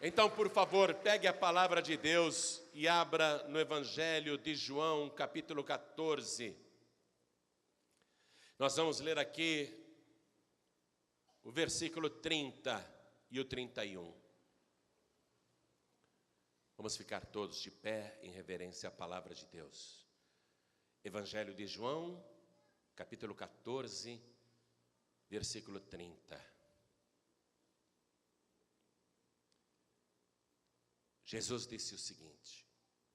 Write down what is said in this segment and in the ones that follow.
Então, por favor, pegue a palavra de Deus e abra no Evangelho de João, capítulo 14. Nós vamos ler aqui o versículo 30 e o 31. Vamos ficar todos de pé em reverência à palavra de Deus. Evangelho de João, capítulo 14, versículo 30. Jesus disse o seguinte,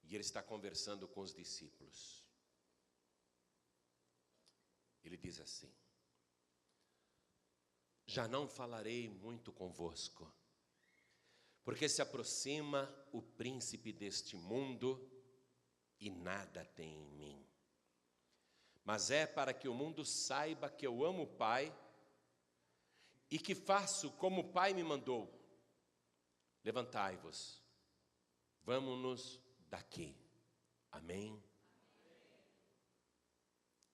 e ele está conversando com os discípulos. Ele diz assim: já não falarei muito convosco, porque se aproxima o príncipe deste mundo e nada tem em mim. Mas é para que o mundo saiba que eu amo o Pai e que faço como o Pai me mandou. Levantai-vos, vamos-nos daqui. Amém?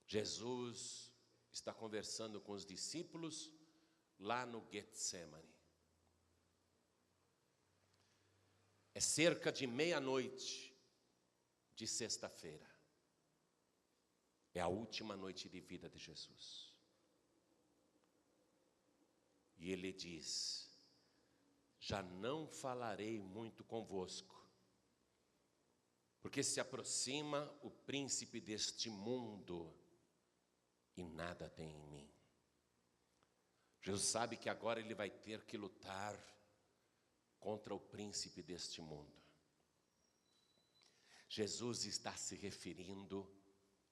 Jesus está conversando com os discípulos lá no Getsemane. É cerca de meia-noite de sexta-feira. É a última noite de vida de Jesus. E ele diz: já não falarei muito convosco, porque se aproxima o príncipe deste mundo e nada tem em mim. Jesus sabe que agora ele vai ter que lutar contra o príncipe deste mundo. Jesus está se referindo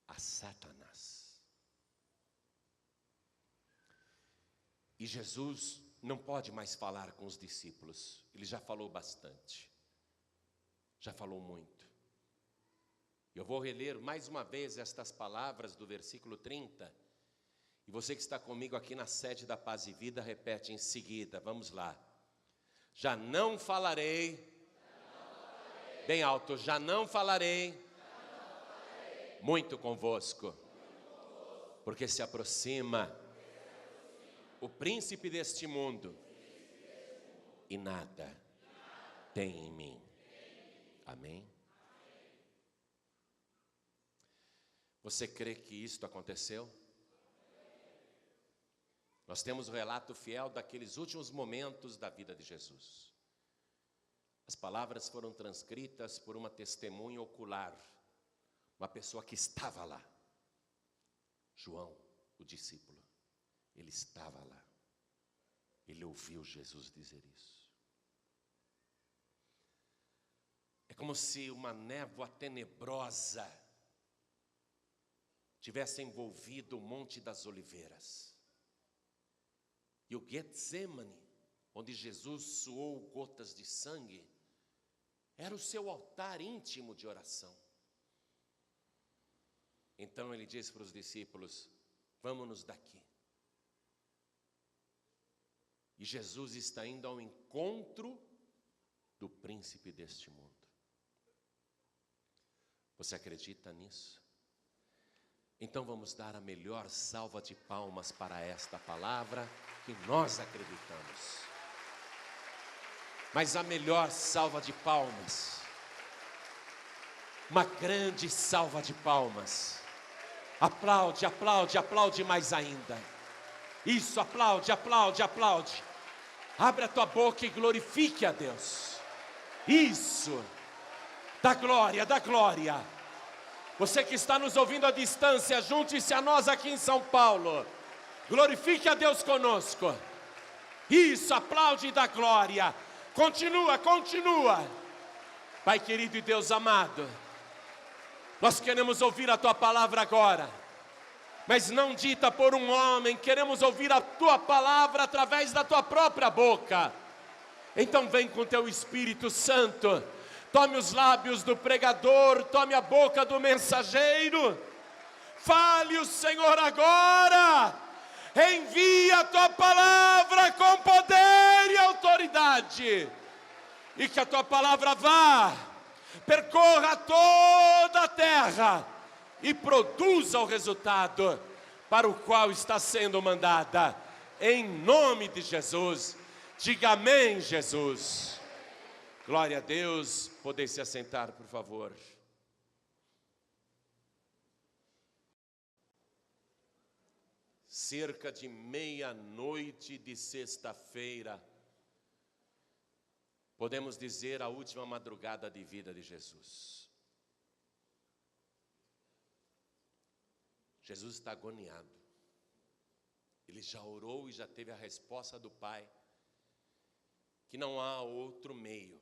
a Satanás. E Jesus não pode mais falar com os discípulos. Ele já falou bastante. Já falou muito. Eu vou reler mais uma vez estas palavras do versículo 30. E você que está comigo aqui na sede da Paz e Vida, repete em seguida. Vamos lá. Já não falarei, bem alto, já não falarei muito convosco, porque se aproxima o príncipe deste mundo e nada tem em mim. Amém? Você crê que isto aconteceu? Nós temos o relato fiel daqueles últimos momentos da vida de Jesus. As palavras foram transcritas por uma testemunha ocular, uma pessoa que estava lá. João, o discípulo, ele estava lá. Ele ouviu Jesus dizer isso. É como se uma névoa tenebrosa tivesse envolvido o Monte das Oliveiras. E o Getsemane, onde Jesus suou gotas de sangue, era o seu altar íntimo de oração. Então ele disse para os discípulos: vamos-nos daqui. E Jesus está indo ao encontro do príncipe deste mundo. Você acredita nisso? Então vamos dar a melhor salva de palmas para esta palavra que nós acreditamos. Mas a melhor salva de palmas, uma grande salva de palmas. Aplaude, aplaude, aplaude mais ainda. Isso, aplaude, aplaude, aplaude. Abre a tua boca e glorifique a Deus. Isso, dá glória, dá glória. Você que está nos ouvindo à distância, junte-se a nós aqui em São Paulo. Glorifique a Deus conosco. Isso, aplaude e dá glória. Continua, continua. Pai querido e Deus amado, nós queremos ouvir a Tua palavra agora, mas não dita por um homem. Queremos ouvir a Tua palavra através da Tua própria boca. Então vem com Teu Espírito Santo. Tome os lábios do pregador, tome a boca do mensageiro. Fale o Senhor agora. Envia a Tua palavra com poder e autoridade. E que a Tua palavra vá, percorra toda a terra e produza o resultado para o qual está sendo mandada. Em nome de Jesus. Diga amém, Jesus. Glória a Deus. Podem se assentar, por favor. Cerca de meia-noite de sexta-feira, podemos dizer a última madrugada de vida de Jesus. Jesus está agoniado. Ele já orou e já teve a resposta do Pai, que não há outro meio.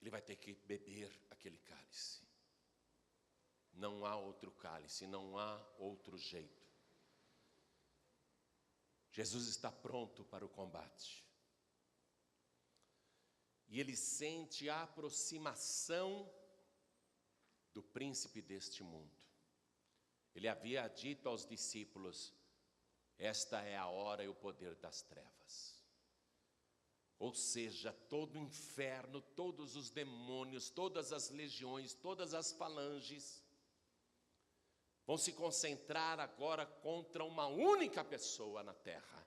Ele vai ter que beber aquele cálice. Não há outro cálice, não há outro jeito. Jesus está pronto para o combate. E ele sente a aproximação do príncipe deste mundo. Ele havia dito aos discípulos: esta é a hora e o poder das trevas. Ou seja, todo o inferno, todos os demônios, todas as legiões, todas as falanges vão se concentrar agora contra uma única pessoa na terra: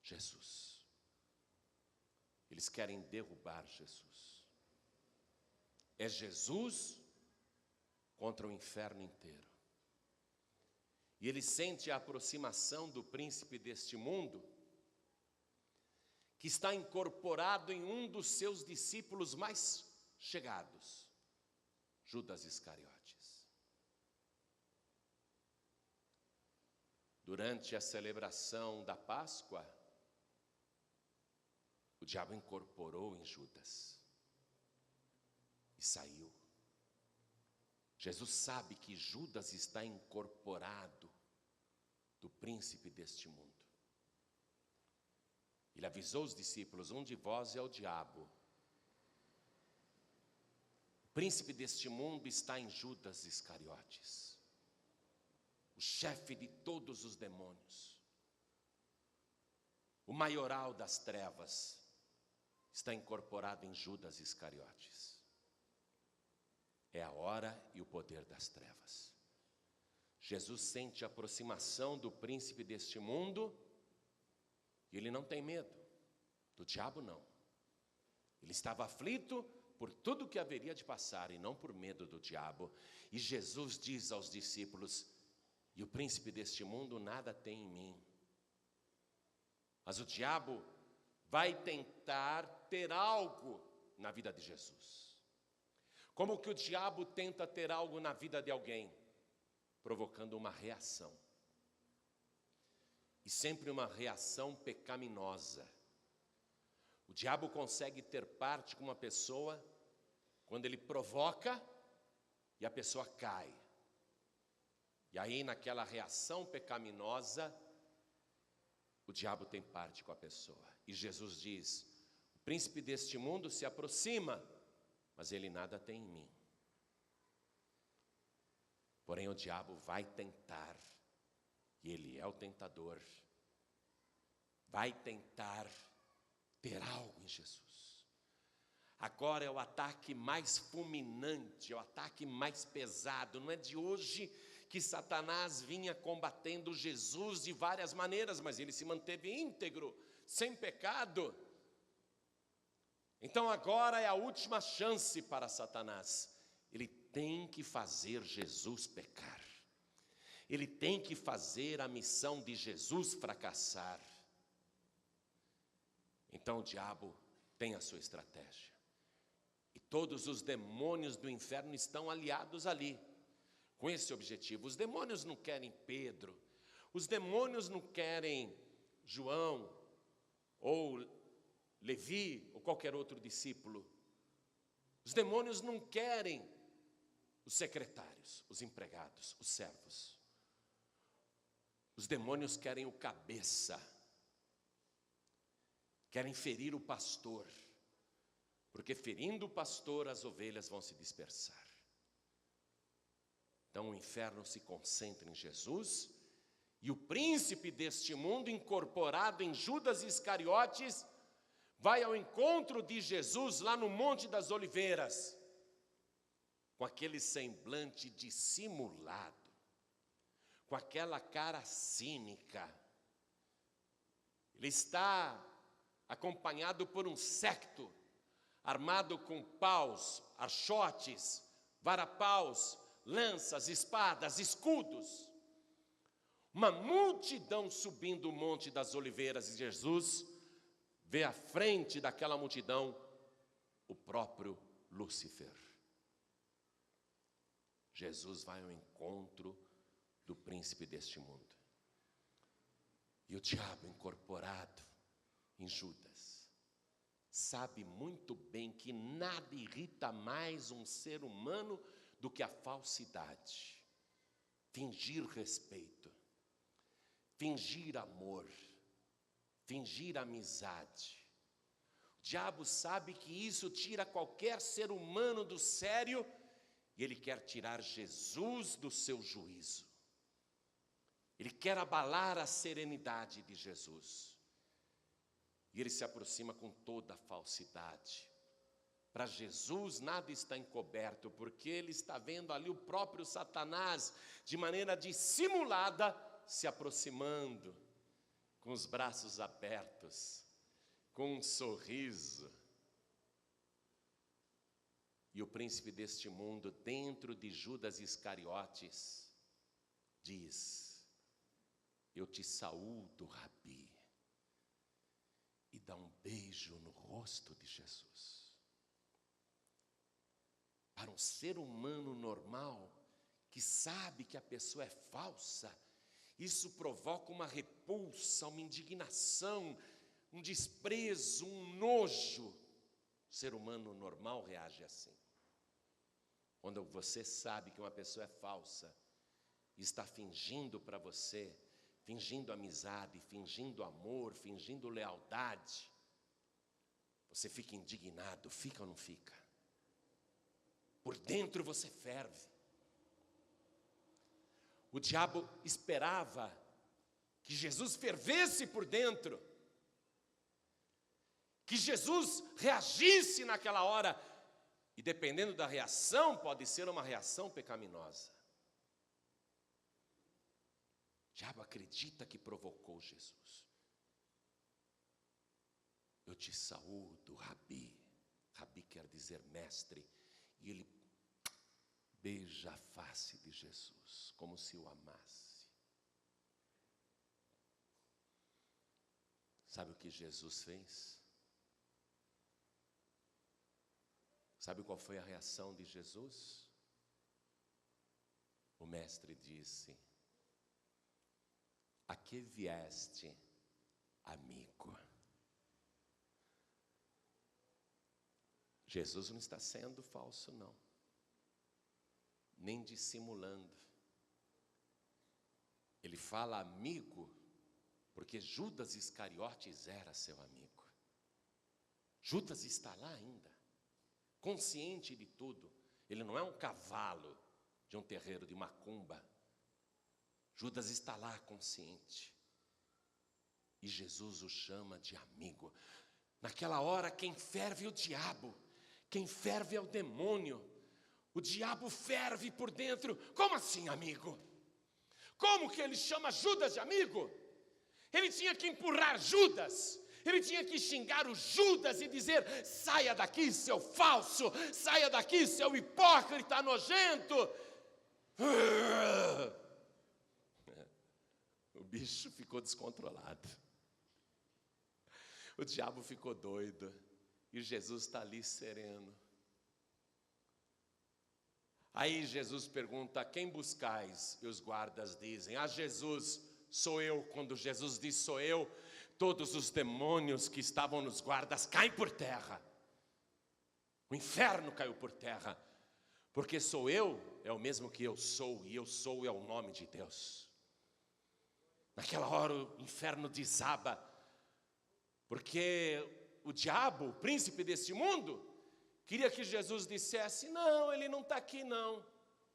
Jesus. Eles querem derrubar Jesus. É Jesus contra o inferno inteiro. E ele sente a aproximação do príncipe deste mundo, que está incorporado em um dos seus discípulos mais chegados, Judas Iscariotes. Durante a celebração da Páscoa, o diabo incorporou em Judas e saiu. Jesus sabe que Judas está incorporado do príncipe deste mundo. Ele avisou os discípulos: um de vós é o diabo. O príncipe deste mundo está em Judas Iscariotes, o chefe de todos os demônios, o maioral das trevas, está incorporado em Judas Iscariotes. É a hora e o poder das trevas. Jesus sente a aproximação do príncipe deste mundo e ele não tem medo. Do diabo não. Ele estava aflito por tudo que haveria de passar e não por medo do diabo. E Jesus diz aos discípulos: e o príncipe deste mundo nada tem em mim. Mas o diabo vai tentar ter algo na vida de Jesus. Como que o diabo tenta ter algo na vida de alguém? Provocando uma reação. E sempre uma reação pecaminosa. O diabo consegue ter parte com uma pessoa quando ele provoca e a pessoa cai. E aí, naquela reação pecaminosa, o diabo tem parte com a pessoa. E Jesus diz: o príncipe deste mundo se aproxima, mas ele nada tem em mim. Porém, o diabo vai tentar, e ele é o tentador, vai tentar ter algo em Jesus. Agora é o ataque mais fulminante, é o ataque mais pesado. Não é de hoje que Satanás vinha combatendo Jesus de várias maneiras, mas ele se manteve íntegro, sem pecado. Então agora é a última chance para Satanás. Ele tem que fazer Jesus pecar. Ele tem que fazer a missão de Jesus fracassar. Então o diabo tem a sua estratégia. E todos os demônios do inferno estão aliados ali, com esse objetivo. Os demônios não querem Pedro, os demônios não querem João, ou Levi, ou qualquer outro discípulo. Os demônios não querem os secretários, os empregados, os servos. Os demônios querem o cabeça, querem ferir o pastor, porque ferindo o pastor as ovelhas vão se dispersar. Então o inferno se concentra em Jesus, e o príncipe deste mundo, incorporado em Judas Iscariotes, vai ao encontro de Jesus lá no Monte das Oliveiras, com aquele semblante dissimulado, com aquela cara cínica. Ele está a acompanhado por um séquito, armado com paus, archotes, varapaus, lanças, espadas, escudos. Uma multidão subindo o Monte das Oliveiras, e Jesus vê à frente daquela multidão o próprio Lúcifer. Jesus vai ao encontro do príncipe deste mundo. E o diabo, incorporado em Judas, sabe muito bem que nada irrita mais um ser humano do que a falsidade. Fingir respeito, fingir amor, fingir amizade. O diabo sabe que isso tira qualquer ser humano do sério, e ele quer tirar Jesus do seu juízo. Ele quer abalar a serenidade de Jesus. E ele se aproxima com toda a falsidade. Para Jesus nada está encoberto, porque ele está vendo ali o próprio Satanás, de maneira dissimulada, se aproximando, com os braços abertos, com um sorriso. E o príncipe deste mundo, dentro de Judas Iscariotes, diz: eu te saúdo, Rabi, e dá um beijo no rosto de Jesus. Para um ser humano normal, que sabe que a pessoa é falsa, isso provoca uma repulsa, uma indignação, um desprezo, um nojo. O ser humano normal reage assim. Quando você sabe que uma pessoa é falsa, está fingindo para você, fingindo amizade, fingindo amor, fingindo lealdade, você fica indignado, fica ou não fica? Por dentro você ferve. O diabo esperava que Jesus fervesse por dentro, que Jesus reagisse naquela hora, e dependendo da reação, pode ser uma reação pecaminosa. O diabo acredita que provocou Jesus. Eu te saúdo, Rabi. Rabi quer dizer mestre. E ele beija a face de Jesus, como se o amasse. Sabe o que Jesus fez? Sabe qual foi a reação de Jesus? O mestre disse: a que vieste, amigo? Jesus não está sendo falso, não, nem dissimulando. Ele fala amigo, porque Judas Iscariotes era seu amigo. Judas está lá ainda, consciente de tudo. Ele não é um cavalo de um terreiro de macumba. Judas está lá consciente. E Jesus o chama de amigo. Naquela hora, quem ferve é o diabo, quem ferve é o demônio. O diabo ferve por dentro. Como assim, amigo? Como que ele chama Judas de amigo? Ele tinha que empurrar Judas. Ele tinha que xingar o Judas e dizer: saia daqui, seu falso, saia daqui, seu hipócrita nojento. O bicho ficou descontrolado. O diabo ficou doido. E Jesus está ali sereno. Aí Jesus pergunta: quem buscais? E os guardas dizem: Jesus, sou eu. Quando Jesus diz sou eu, todos os demônios que estavam nos guardas caem por terra. O inferno caiu por terra. Porque sou eu, é o mesmo que eu sou, e eu sou é o nome de Deus. Naquela hora o inferno desaba, porque o diabo, o príncipe desse mundo, queria que Jesus dissesse: não, ele não está aqui não.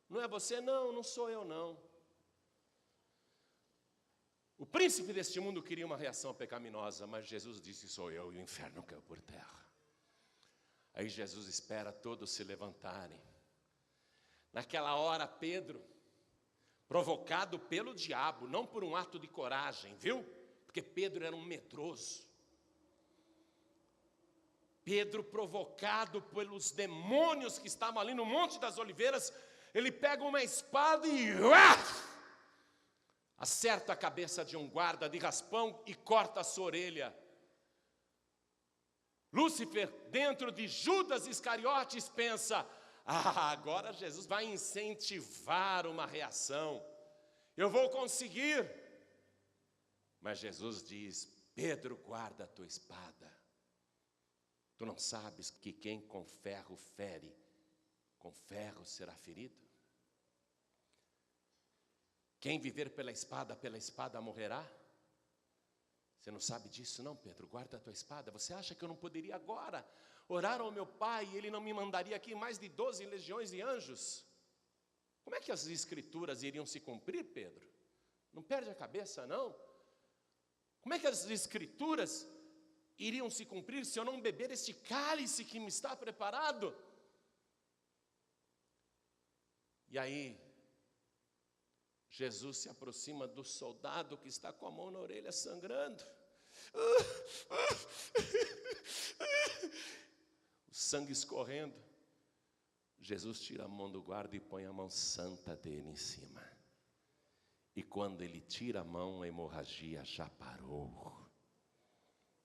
Não é você não, não sou eu não. O príncipe deste mundo queria uma reação pecaminosa, mas Jesus disse: sou eu, e o inferno caiu por terra. Aí Jesus espera todos se levantarem. Naquela hora Pedro, provocado pelo diabo, não por um ato de coragem, viu? Porque Pedro era um medroso. Pedro, provocado pelos demônios que estavam ali no Monte das Oliveiras, ele pega uma espada e acerta a cabeça de um guarda de raspão e corta a sua orelha. Lúcifer, dentro de Judas Iscariotes, pensa: agora Jesus vai incentivar uma reação, eu vou conseguir. Mas Jesus diz: Pedro, guarda a tua espada. Tu não sabes que quem com ferro fere, com ferro será ferido? Quem viver pela espada morrerá? Você não sabe disso não, Pedro? Guarda a tua espada. Você acha que eu não poderia agora orar ao meu Pai e Ele não me mandaria aqui mais de 12 legiões de anjos? Como é que as escrituras iriam se cumprir, Pedro? Não perde a cabeça, não? Como é que as escrituras iriam se cumprir se eu não beber este cálice que me está preparado? E aí, Jesus se aproxima do soldado que está com a mão na orelha sangrando. O sangue escorrendo. Jesus tira a mão do guarda e põe a mão santa dele em cima. E quando ele tira a mão, a hemorragia já parou.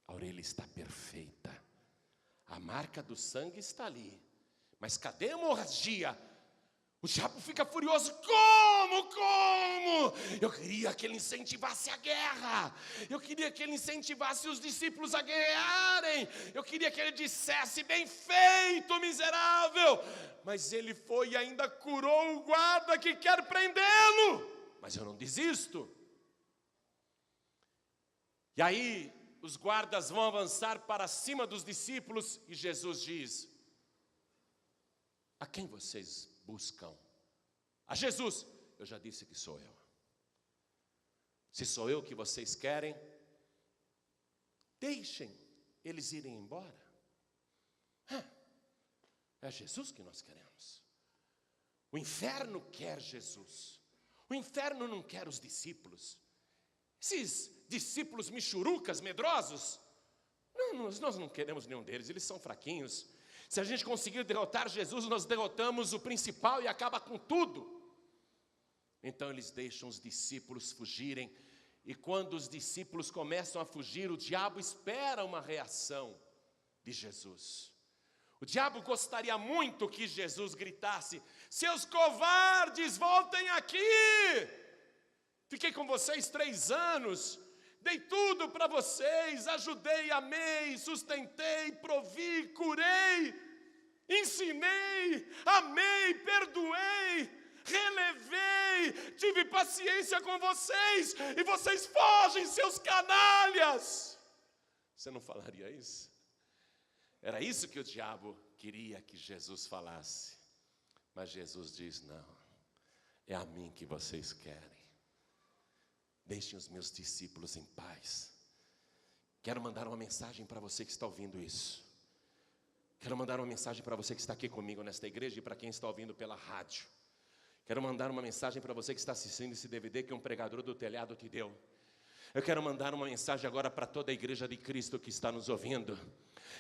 A orelha está perfeita. A marca do sangue está ali. Mas cadê a hemorragia? O diabo fica furioso. Como? Eu queria que ele incentivasse a guerra. Eu queria que ele incentivasse os discípulos a guerrearem. Eu queria que ele dissesse: bem feito, miserável. Mas ele foi e ainda curou o guarda que quer prendê-lo. Mas eu não desisto. E aí os guardas vão avançar para cima dos discípulos e Jesus diz: a quem vocês buscam? A Jesus. Eu já disse que sou eu. Se sou eu que vocês querem, deixem eles irem embora. É Jesus que nós queremos. O inferno quer Jesus. O inferno não quer os discípulos. Esses discípulos michurucas, medrosos, nós não queremos nenhum deles, eles são fraquinhos. Se a gente conseguir derrotar Jesus, nós derrotamos o principal e acaba com tudo. Então eles deixam os discípulos fugirem. E quando os discípulos começam a fugir, o diabo espera uma reação de Jesus. O diabo gostaria muito que Jesus gritasse: seus covardes, voltem aqui! Fiquei com vocês 3 anos, dei tudo para vocês, ajudei, amei, sustentei, provi, curei, ensinei, amei, perdoei, relevei, tive paciência com vocês, e vocês fogem, seus canalhas. Você não falaria isso? Era isso que o diabo queria que Jesus falasse. Mas Jesus diz: não, é a mim que vocês querem. Deixem os meus discípulos em paz. Quero mandar uma mensagem para você que está ouvindo isso. Quero mandar uma mensagem para você que está aqui comigo nesta igreja e para quem está ouvindo pela rádio. Quero mandar uma mensagem para você que está assistindo esse DVD que um pregador do telhado te deu. Eu quero mandar uma mensagem agora para toda a igreja de Cristo que está nos ouvindo.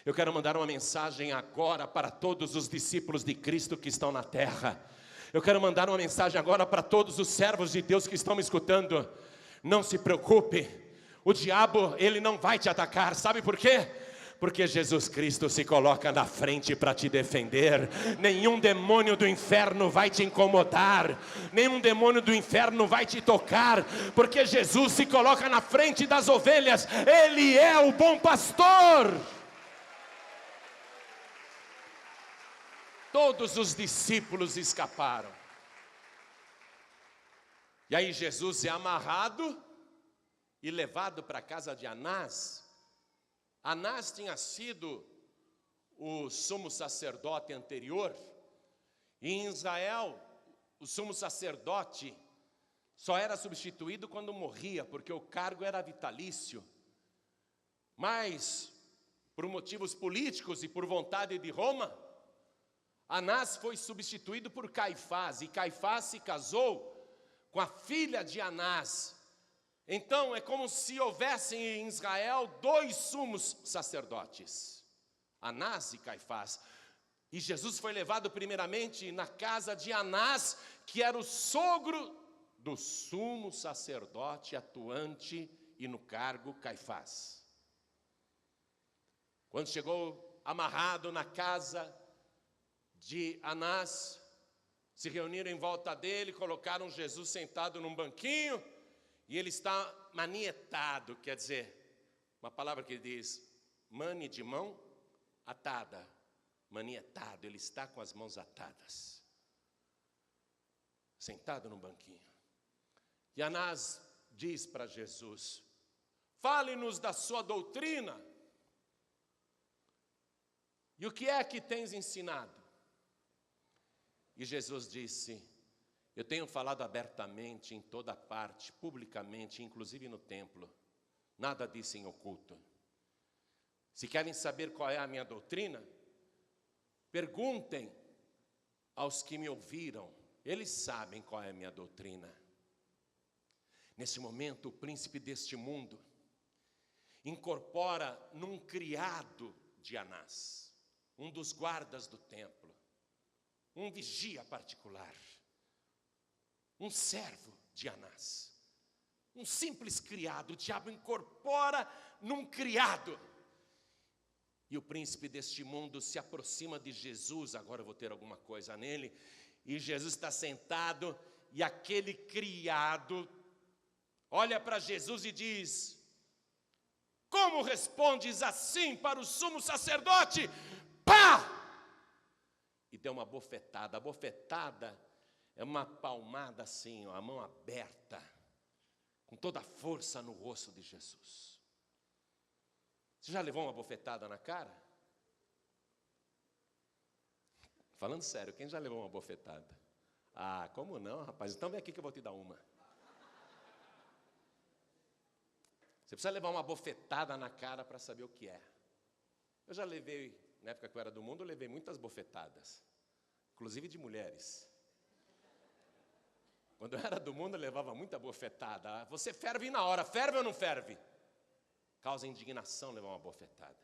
Eu quero mandar uma mensagem agora para todos os discípulos de Cristo que estão na terra. Eu quero mandar uma mensagem agora para todos os servos de Deus que estão me escutando. Não se preocupe, o diabo, ele não vai te atacar. Sabe por quê? Porque Jesus Cristo se coloca na frente para te defender. Nenhum demônio do inferno vai te incomodar. Nenhum demônio do inferno vai te tocar. Porque Jesus se coloca na frente das ovelhas. Ele é o bom pastor. Todos os discípulos escaparam. E aí Jesus é amarrado e levado para a casa de Anás. Anás tinha sido o sumo sacerdote anterior. E em Israel, o sumo sacerdote só era substituído quando morria, porque o cargo era vitalício. Mas, por motivos políticos e por vontade de Roma, Anás foi substituído por Caifás. E Caifás se casou com a filha de Anás. Então é como se houvessem em Israel 2 sumos sacerdotes. Anás e Caifás. E Jesus foi levado primeiramente na casa de Anás, que era o sogro do sumo sacerdote atuante e no cargo Caifás. Quando chegou amarrado na casa de Anás, se reuniram em volta dele, colocaram Jesus sentado num banquinho, e ele está manietado, quer dizer, uma palavra que diz, mani de mão atada, manietado, ele está com as mãos atadas, sentado num banquinho. E Anás diz para Jesus, fale-nos da sua doutrina, e o que é que tens ensinado? E Jesus disse, eu tenho falado abertamente em toda parte, publicamente, inclusive no templo, nada disse em oculto. Se querem saber qual é a minha doutrina, perguntem aos que me ouviram, eles sabem qual é a minha doutrina. Nesse momento, o príncipe deste mundo incorpora num criado de Anás, um dos guardas do templo, um vigia particular, um servo de Anás, um simples criado. O diabo incorpora num criado. E o príncipe deste mundo se aproxima de Jesus, agora eu vou ter alguma coisa nele, e Jesus está sentado, e aquele criado olha para Jesus e diz, como respondes assim para o sumo sacerdote? Pá! E deu uma bofetada. A bofetada é uma palmada assim, ó, a mão aberta, com toda a força no rosto de Jesus. Você já levou uma bofetada na cara? Falando sério, quem já levou uma bofetada? Ah, como não, rapaz? Então vem aqui que eu vou te dar uma. Você precisa levar uma bofetada na cara para saber o que é. Eu já levei, na época que eu era do mundo, eu levei muitas bofetadas, inclusive de mulheres. Quando eu era do mundo, eu levava muita bofetada. Você ferve na hora, ferve ou não ferve? Causa indignação levar uma bofetada.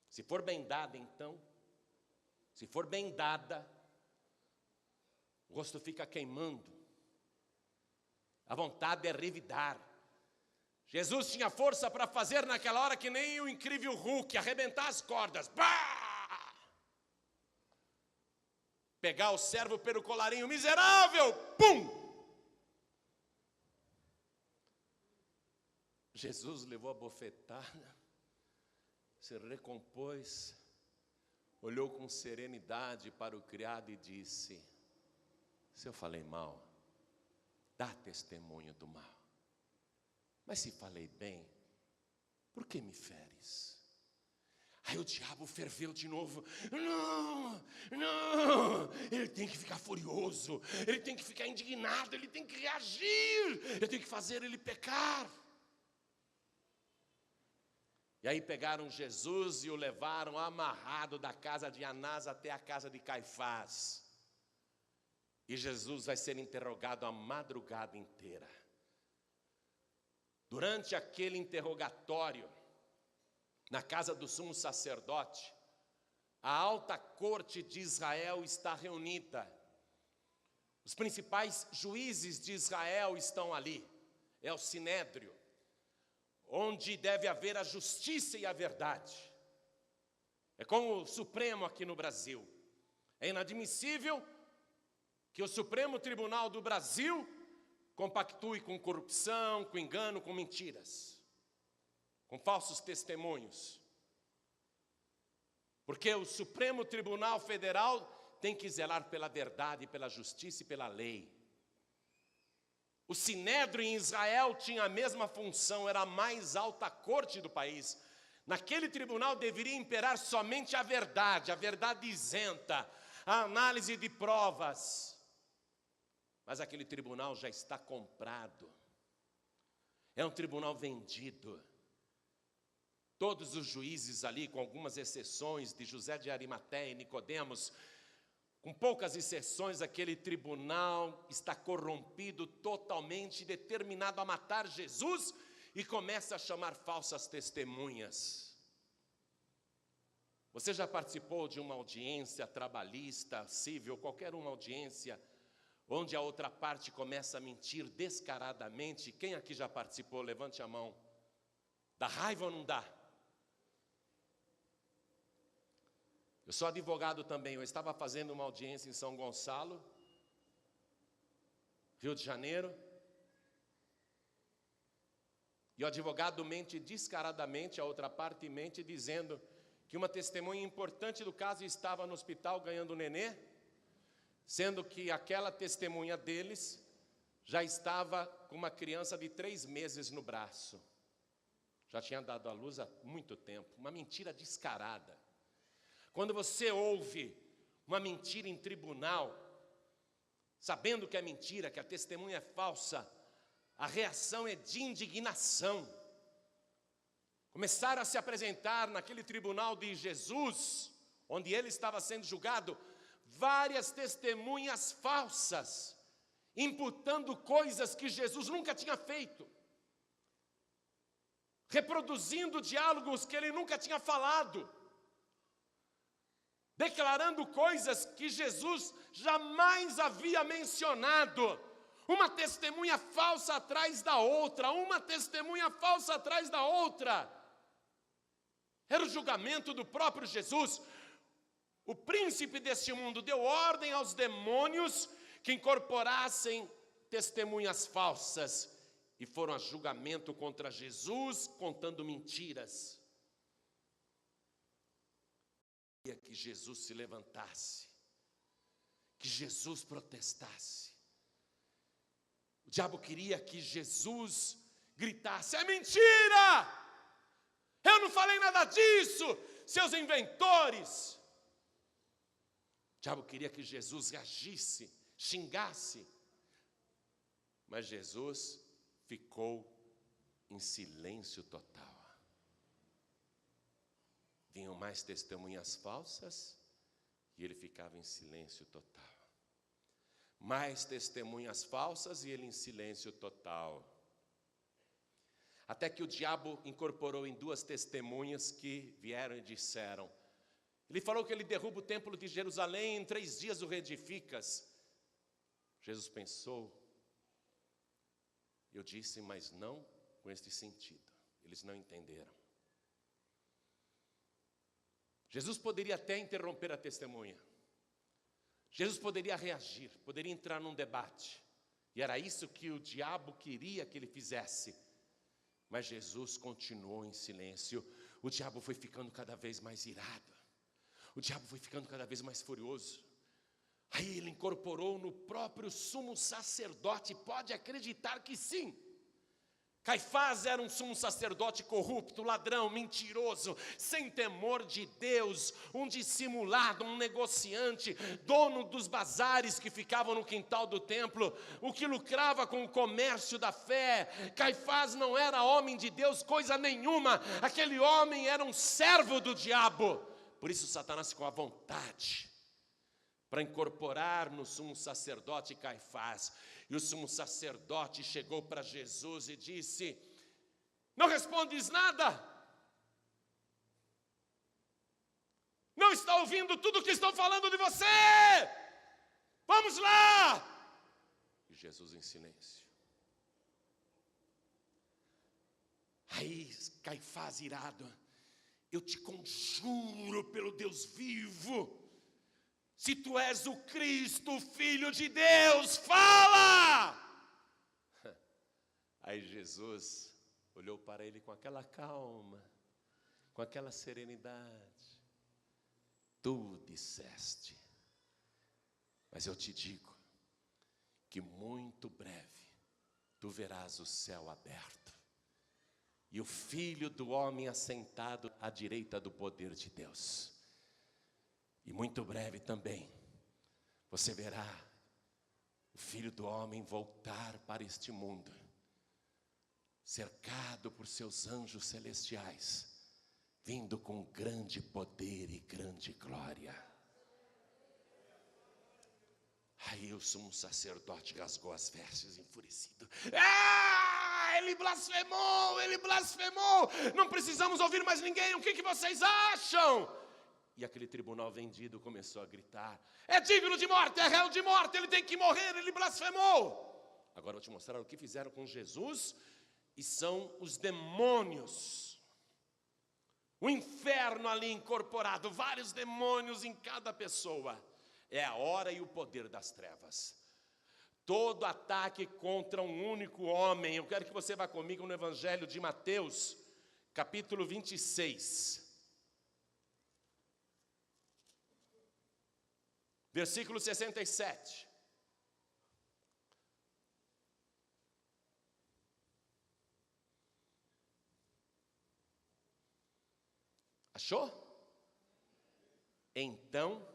Se for bem dada, então, se for bem dada, o rosto fica queimando. A vontade é revidar. Jesus tinha força para fazer naquela hora que nem o incrível Hulk, arrebentar as cordas. Bah! Pegar o servo pelo colarinho, miserável, pum! Jesus levou a bofetada, se recompôs, olhou com serenidade para o criado e disse, se eu falei mal, dá testemunho do mal. Mas se falei bem, por que me feres? Aí o diabo ferveu de novo. Não, ele tem que ficar furioso, ele tem que ficar indignado, ele tem que reagir, eu tenho que fazer ele pecar. E aí pegaram Jesus e o levaram amarrado da casa de Anás até a casa de Caifás. E Jesus vai ser interrogado a madrugada inteira. Durante aquele interrogatório, na casa do sumo sacerdote, a alta corte de Israel está reunida. Os principais juízes de Israel estão ali. É o Sinédrio, onde deve haver a justiça e a verdade. É como o Supremo aqui no Brasil. É inadmissível que o Supremo Tribunal do Brasil compactue com corrupção, com engano, com mentiras, com falsos testemunhos. Porque o Supremo Tribunal Federal tem que zelar pela verdade, pela justiça e pela lei. O Sinédrio em Israel tinha a mesma função, era a mais alta corte do país. Naquele tribunal deveria imperar somente a verdade isenta, a análise de provas. Mas aquele tribunal já está comprado. É um tribunal vendido. Todos os juízes ali, com algumas exceções de José de Arimateia e Nicodemos, com poucas exceções, aquele tribunal está corrompido, totalmente determinado a matar Jesus e começa a chamar falsas testemunhas. Você já participou de uma audiência trabalhista, civil, qualquer uma audiência, onde a outra parte começa a mentir descaradamente? Quem aqui já participou? Levante a mão. Dá raiva ou não dá? Eu sou advogado também. Eu estava fazendo uma audiência em São Gonçalo, Rio de Janeiro, e o advogado mente descaradamente, a outra parte mente, dizendo que uma testemunha importante do caso estava no hospital ganhando nenê, sendo que aquela testemunha deles já estava com uma criança de 3 meses no braço. Já tinha dado à luz há muito tempo. Uma mentira descarada. Quando você ouve uma mentira em tribunal, sabendo que é mentira, que a testemunha é falsa, a reação é de indignação. Começaram a se apresentar naquele tribunal de Jesus, onde ele estava sendo julgado, várias testemunhas falsas, imputando coisas que Jesus nunca tinha feito, reproduzindo diálogos que ele nunca tinha falado, declarando coisas que Jesus jamais havia mencionado. Uma testemunha falsa atrás da outra, uma testemunha falsa atrás da outra. Era o julgamento do próprio Jesus. O príncipe deste mundo deu ordem aos demônios que incorporassem testemunhas falsas e foram a julgamento contra Jesus, contando mentiras. Queria que Jesus se levantasse, que Jesus protestasse. O diabo queria que Jesus gritasse: é mentira! Eu não falei nada disso, seus inventores. O diabo queria que Jesus reagisse, xingasse. Mas Jesus ficou em silêncio total. Vinham mais testemunhas falsas e ele ficava em silêncio total. Mais testemunhas falsas e ele em silêncio total. Até que o diabo incorporou em 2 testemunhas que vieram e disseram. Ele falou que ele derruba o templo de Jerusalém, em 3 dias o reedificas. Jesus pensou. Eu disse, mas não com este sentido. Eles não entenderam. Jesus poderia até interromper a testemunha. Jesus poderia reagir, poderia entrar num debate. E era isso que o diabo queria que ele fizesse. Mas Jesus continuou em silêncio. O diabo foi ficando cada vez mais irado. O diabo foi ficando cada vez mais furioso. Aí ele incorporou no próprio sumo sacerdote. Pode acreditar que sim. Caifás era um sumo sacerdote corrupto, ladrão, mentiroso, sem temor de Deus, um dissimulado, um negociante, dono dos bazares que ficavam no quintal do templo, o que lucrava com o comércio da fé. Caifás não era homem de Deus, coisa nenhuma. Aquele homem era um servo do diabo. Por isso Satanás ficou à vontade para incorporar no sumo sacerdote Caifás. E o sumo sacerdote chegou para Jesus e disse: não respondes nada? Não está ouvindo tudo o que estão falando de você? Vamos lá! E Jesus em silêncio. Aí Caifás irado: eu te conjuro pelo Deus vivo, se tu és o Cristo, o Filho de Deus, fala! Aí Jesus olhou para ele com aquela calma, com aquela serenidade. Tu disseste, mas eu te digo, que muito breve tu verás o céu aberto, e o Filho do homem assentado à direita do poder de Deus. E muito breve também, você verá o Filho do homem voltar para este mundo, cercado por seus anjos celestiais, vindo com grande poder e grande glória. Aí o sumo sacerdote rasgou as vestes enfurecido. Ele blasfemou, ele blasfemou. Não precisamos ouvir mais ninguém, o que vocês acham? E aquele tribunal vendido começou a gritar: é digno de morte, é réu de morte, ele tem que morrer, ele blasfemou. Agora eu vou te mostrar o que fizeram com Jesus, e são os demônios. O inferno ali incorporado, vários demônios em cada pessoa. É a hora e o poder das trevas. Todo ataque contra um único homem. Eu quero que você vá comigo no Evangelho de Mateus, capítulo 26. Versículo 67. Achou? Então,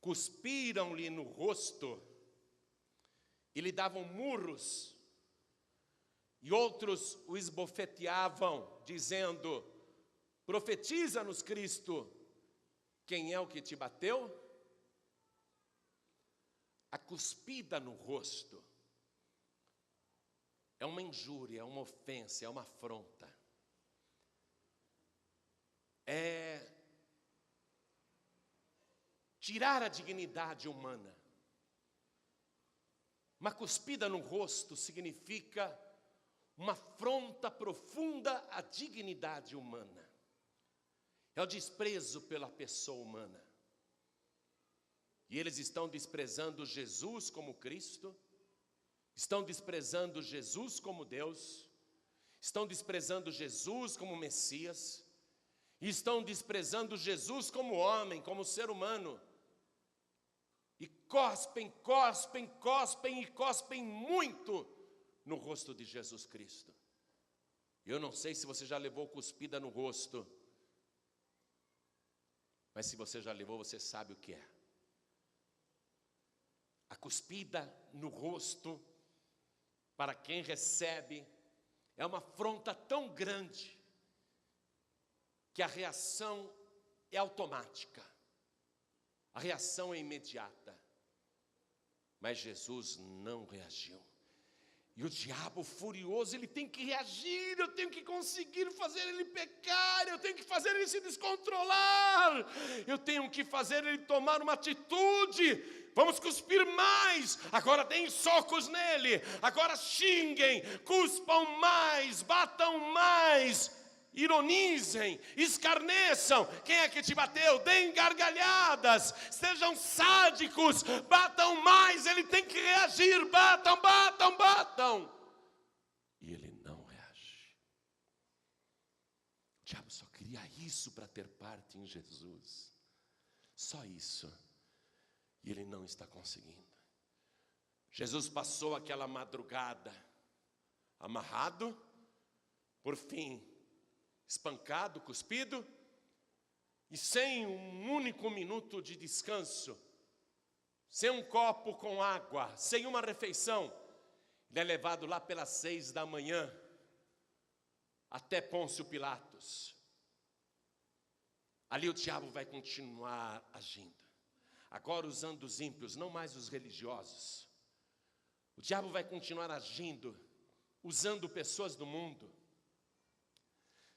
cuspiram-lhe no rosto e lhe davam murros, e outros o esbofeteavam, dizendo: profetiza-nos, Cristo, quem é o que te bateu? A cuspida no rosto é uma injúria, é uma ofensa, é uma afronta. É tirar a dignidade humana. Uma cuspida no rosto significa uma afronta profunda à dignidade humana. É o desprezo pela pessoa humana. E eles estão desprezando Jesus como Cristo, estão desprezando Jesus como Deus, estão desprezando Jesus como Messias, e estão desprezando Jesus como homem, como ser humano. E cospem, cospem, cospem e cospem muito no rosto de Jesus Cristo. Eu não sei se você já levou cuspida no rosto, mas se você já levou, você sabe o que é. A cuspida no rosto, para quem recebe, é uma afronta tão grande, que a reação é automática, a reação é imediata. Mas Jesus não reagiu. E o diabo furioso, ele tem que reagir, eu tenho que conseguir fazer ele pecar, eu tenho que fazer ele se descontrolar, eu tenho que fazer ele tomar uma atitude. Vamos cuspir mais, agora deem socos nele, agora xinguem, cuspam mais, batam mais, ironizem, escarneçam. Quem é que te bateu? Deem gargalhadas, sejam sádicos, batam mais. Ele tem que reagir, batam, batam, batam. E ele não reage. O diabo só queria isso para ter parte em Jesus, só isso, e ele não está conseguindo. Jesus passou aquela madrugada amarrado, por fim espancado, cuspido, e sem um único minuto de descanso, sem um copo com água, sem uma refeição. Ele é levado lá pelas 6 da manhã, até Pôncio Pilatos. Ali o diabo vai continuar agindo, agora usando os ímpios, não mais os religiosos. O diabo vai continuar agindo, usando pessoas do mundo.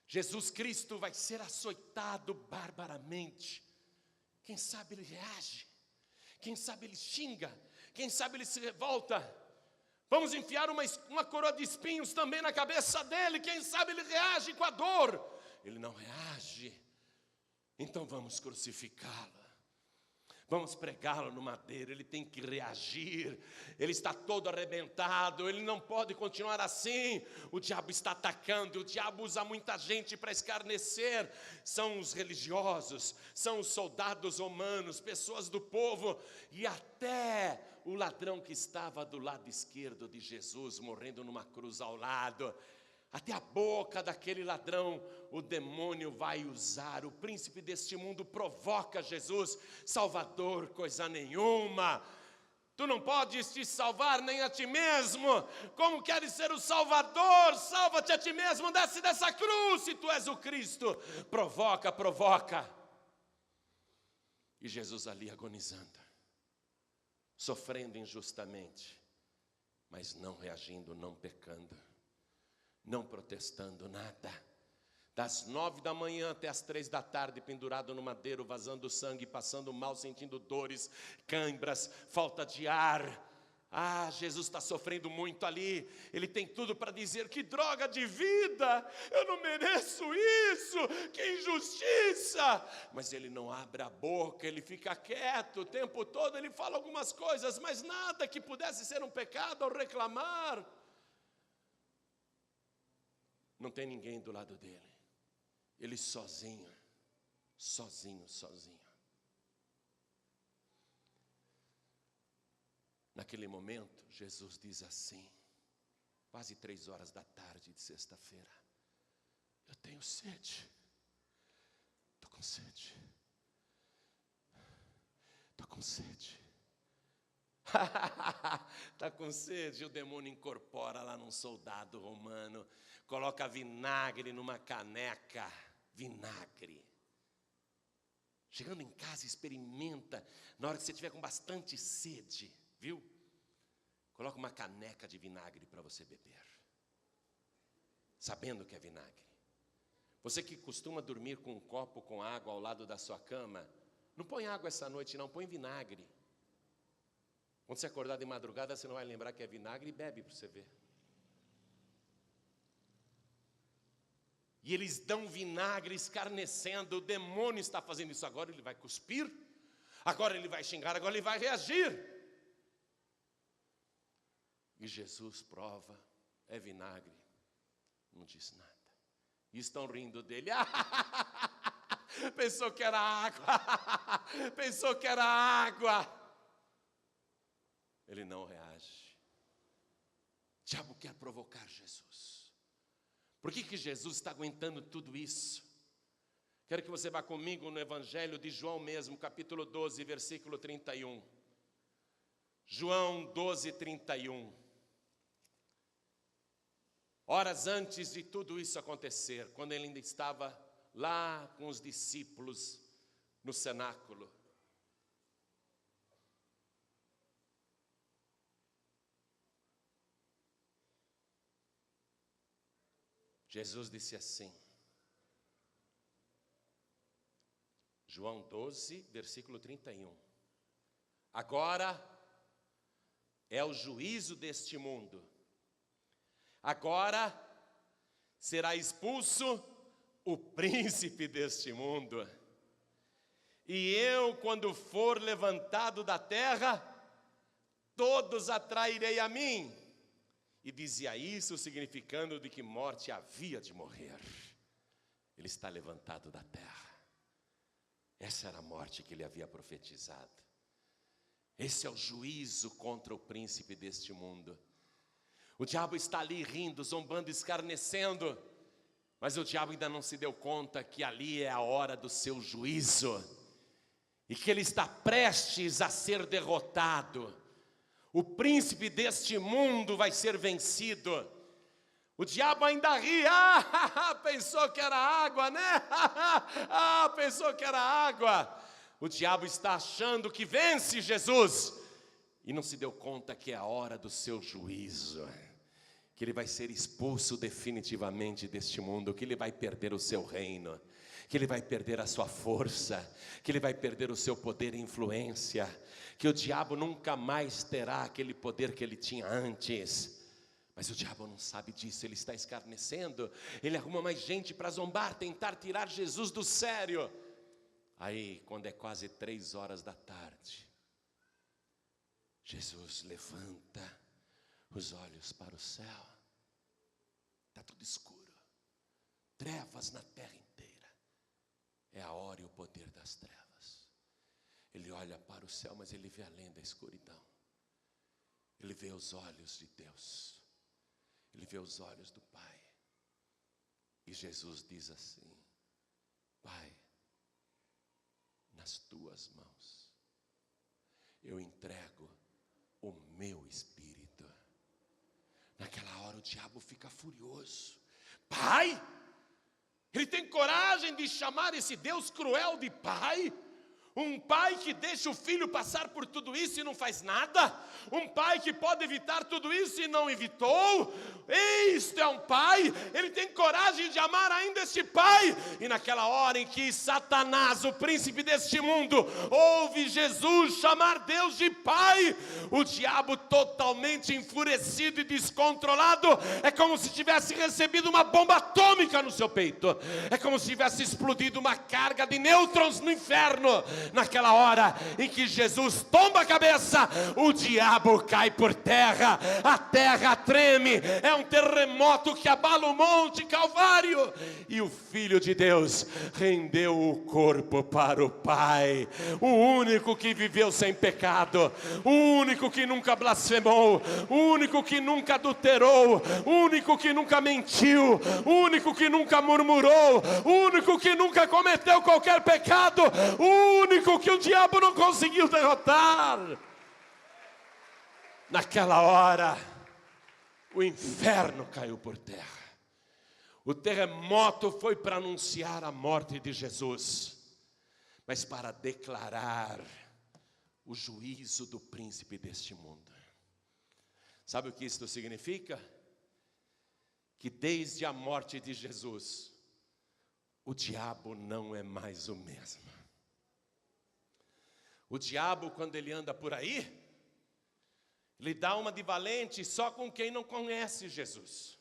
Jesus Cristo vai ser açoitado barbaramente. Quem sabe ele reage, quem sabe ele xinga, quem sabe ele se revolta. Vamos enfiar uma coroa de espinhos também na cabeça dele, quem sabe ele reage com a dor. Ele não reage, então vamos crucificá-lo. Vamos pregá-lo no madeiro, ele tem que reagir, ele está todo arrebentado, ele não pode continuar assim. O diabo está atacando, o diabo usa muita gente para escarnecer. São os religiosos, são os soldados romanos, pessoas do povo, e até o ladrão que estava do lado esquerdo de Jesus, morrendo numa cruz ao lado. Até a boca daquele ladrão, o demônio vai usar. O príncipe deste mundo provoca Jesus: Salvador, coisa nenhuma. Tu não podes te salvar nem a ti mesmo. Como queres ser o Salvador? Salva-te a ti mesmo, desce dessa cruz se tu és o Cristo. Provoca, provoca. E Jesus ali agonizando, sofrendo injustamente, mas não reagindo, não pecando, não protestando nada, Das 9 da manhã até as 3 da tarde, pendurado no madeiro, vazando sangue, passando mal, sentindo dores, câimbras, falta de ar. Jesus está sofrendo muito ali. Ele tem tudo para dizer: que droga de vida, eu não mereço isso, que injustiça. Mas ele não abre a boca, ele fica quieto o tempo todo. Ele fala algumas coisas, mas nada que pudesse ser um pecado ao reclamar. Não tem ninguém do lado dele. Ele sozinho. Naquele momento, Jesus diz assim, quase 3 horas da tarde de sexta-feira: eu tenho sede. Estou com sede. Está com sede? O demônio incorpora lá num soldado romano, coloca vinagre numa caneca. Vinagre. Chegando em casa, experimenta. Na hora que você estiver com bastante sede, viu? Coloca uma caneca de vinagre para você beber, sabendo que é vinagre. Você que costuma dormir com um copo com água ao lado da sua cama, não põe água essa noite não, põe vinagre. Quando você acordar de madrugada, você não vai lembrar que é vinagre, e bebe para você ver. E eles dão vinagre escarnecendo. O demônio está fazendo isso agora. Ele vai cuspir, agora ele vai xingar, agora ele vai reagir. E Jesus prova, é vinagre, não diz nada. E estão rindo dele. Pensou que era água. Ele não reage. O diabo quer provocar Jesus. Por que Jesus está aguentando tudo isso? Quero que você vá comigo no Evangelho de João mesmo, capítulo 12, versículo 31. João 12, 31. Horas antes de tudo isso acontecer, quando ele ainda estava lá com os discípulos no cenáculo, Jesus disse assim, João 12, versículo 31. Agora é o juízo deste mundo. Agora será expulso o príncipe deste mundo. E eu, quando for levantado da terra, todos atrairei a mim. E dizia isso significando de que morte havia de morrer. Ele está levantado da terra. Essa era a morte que ele havia profetizado. Esse é o juízo contra o príncipe deste mundo. O diabo está ali rindo, zombando, escarnecendo. Mas o diabo ainda não se deu conta que ali é a hora do seu juízo. E que ele está prestes a ser derrotado. O príncipe deste mundo vai ser vencido. O diabo ainda ri. Pensou que era água, né? Pensou que era água. O diabo está achando que vence Jesus. E não se deu conta que é a hora do seu juízo. Que ele vai ser expulso definitivamente deste mundo. Que ele vai perder o seu reino. Que ele vai perder a sua força. Que ele vai perder o seu poder e influência. Que o diabo nunca mais terá aquele poder que ele tinha antes. Mas o diabo não sabe disso, ele está escarnecendo. Ele arruma mais gente para zombar, tentar tirar Jesus do sério. Aí, quando é quase 3 horas da tarde, Jesus levanta os olhos para o céu. Está tudo escuro, trevas na terra inteira. É a hora e o poder das trevas. Ele olha para o céu, mas ele vê além da escuridão. Ele vê os olhos de Deus. Ele vê os olhos do Pai. E Jesus diz assim: Pai, nas tuas mãos eu entrego o meu espírito. Naquela hora o diabo fica furioso. Pai? Ele tem coragem de chamar esse Deus cruel de Pai? Um pai que deixa o filho passar por tudo isso e não faz nada? Um pai que pode evitar tudo isso e não evitou? Isto é um pai, ele tem coragem de amar ainda este pai. E naquela hora em que Satanás, o príncipe deste mundo, ouve Jesus chamar Deus de pai, o diabo, totalmente enfurecido e descontrolado, é como se tivesse recebido uma bomba atômica no seu peito. É como se tivesse explodido uma carga de nêutrons no inferno. Naquela hora em que Jesus tomba a cabeça, o diabo cai por terra, a terra treme, é um terremoto que abala o monte Calvário, e o Filho de Deus rendeu o corpo para o Pai, o único que viveu sem pecado, o único que nunca blasfemou, o único que nunca adulterou, o único que nunca mentiu, o único que nunca murmurou, o único que nunca cometeu qualquer pecado, o único que o diabo não conseguiu derrotar. Naquela hora, o inferno caiu por terra. O terremoto foi para anunciar a morte de Jesus, mas para declarar o juízo do príncipe deste mundo. Sabe o que isso significa? Que desde a morte de Jesus, o diabo não é mais o mesmo. O diabo, quando ele anda por aí, ele dá uma de valente só com quem não conhece Jesus.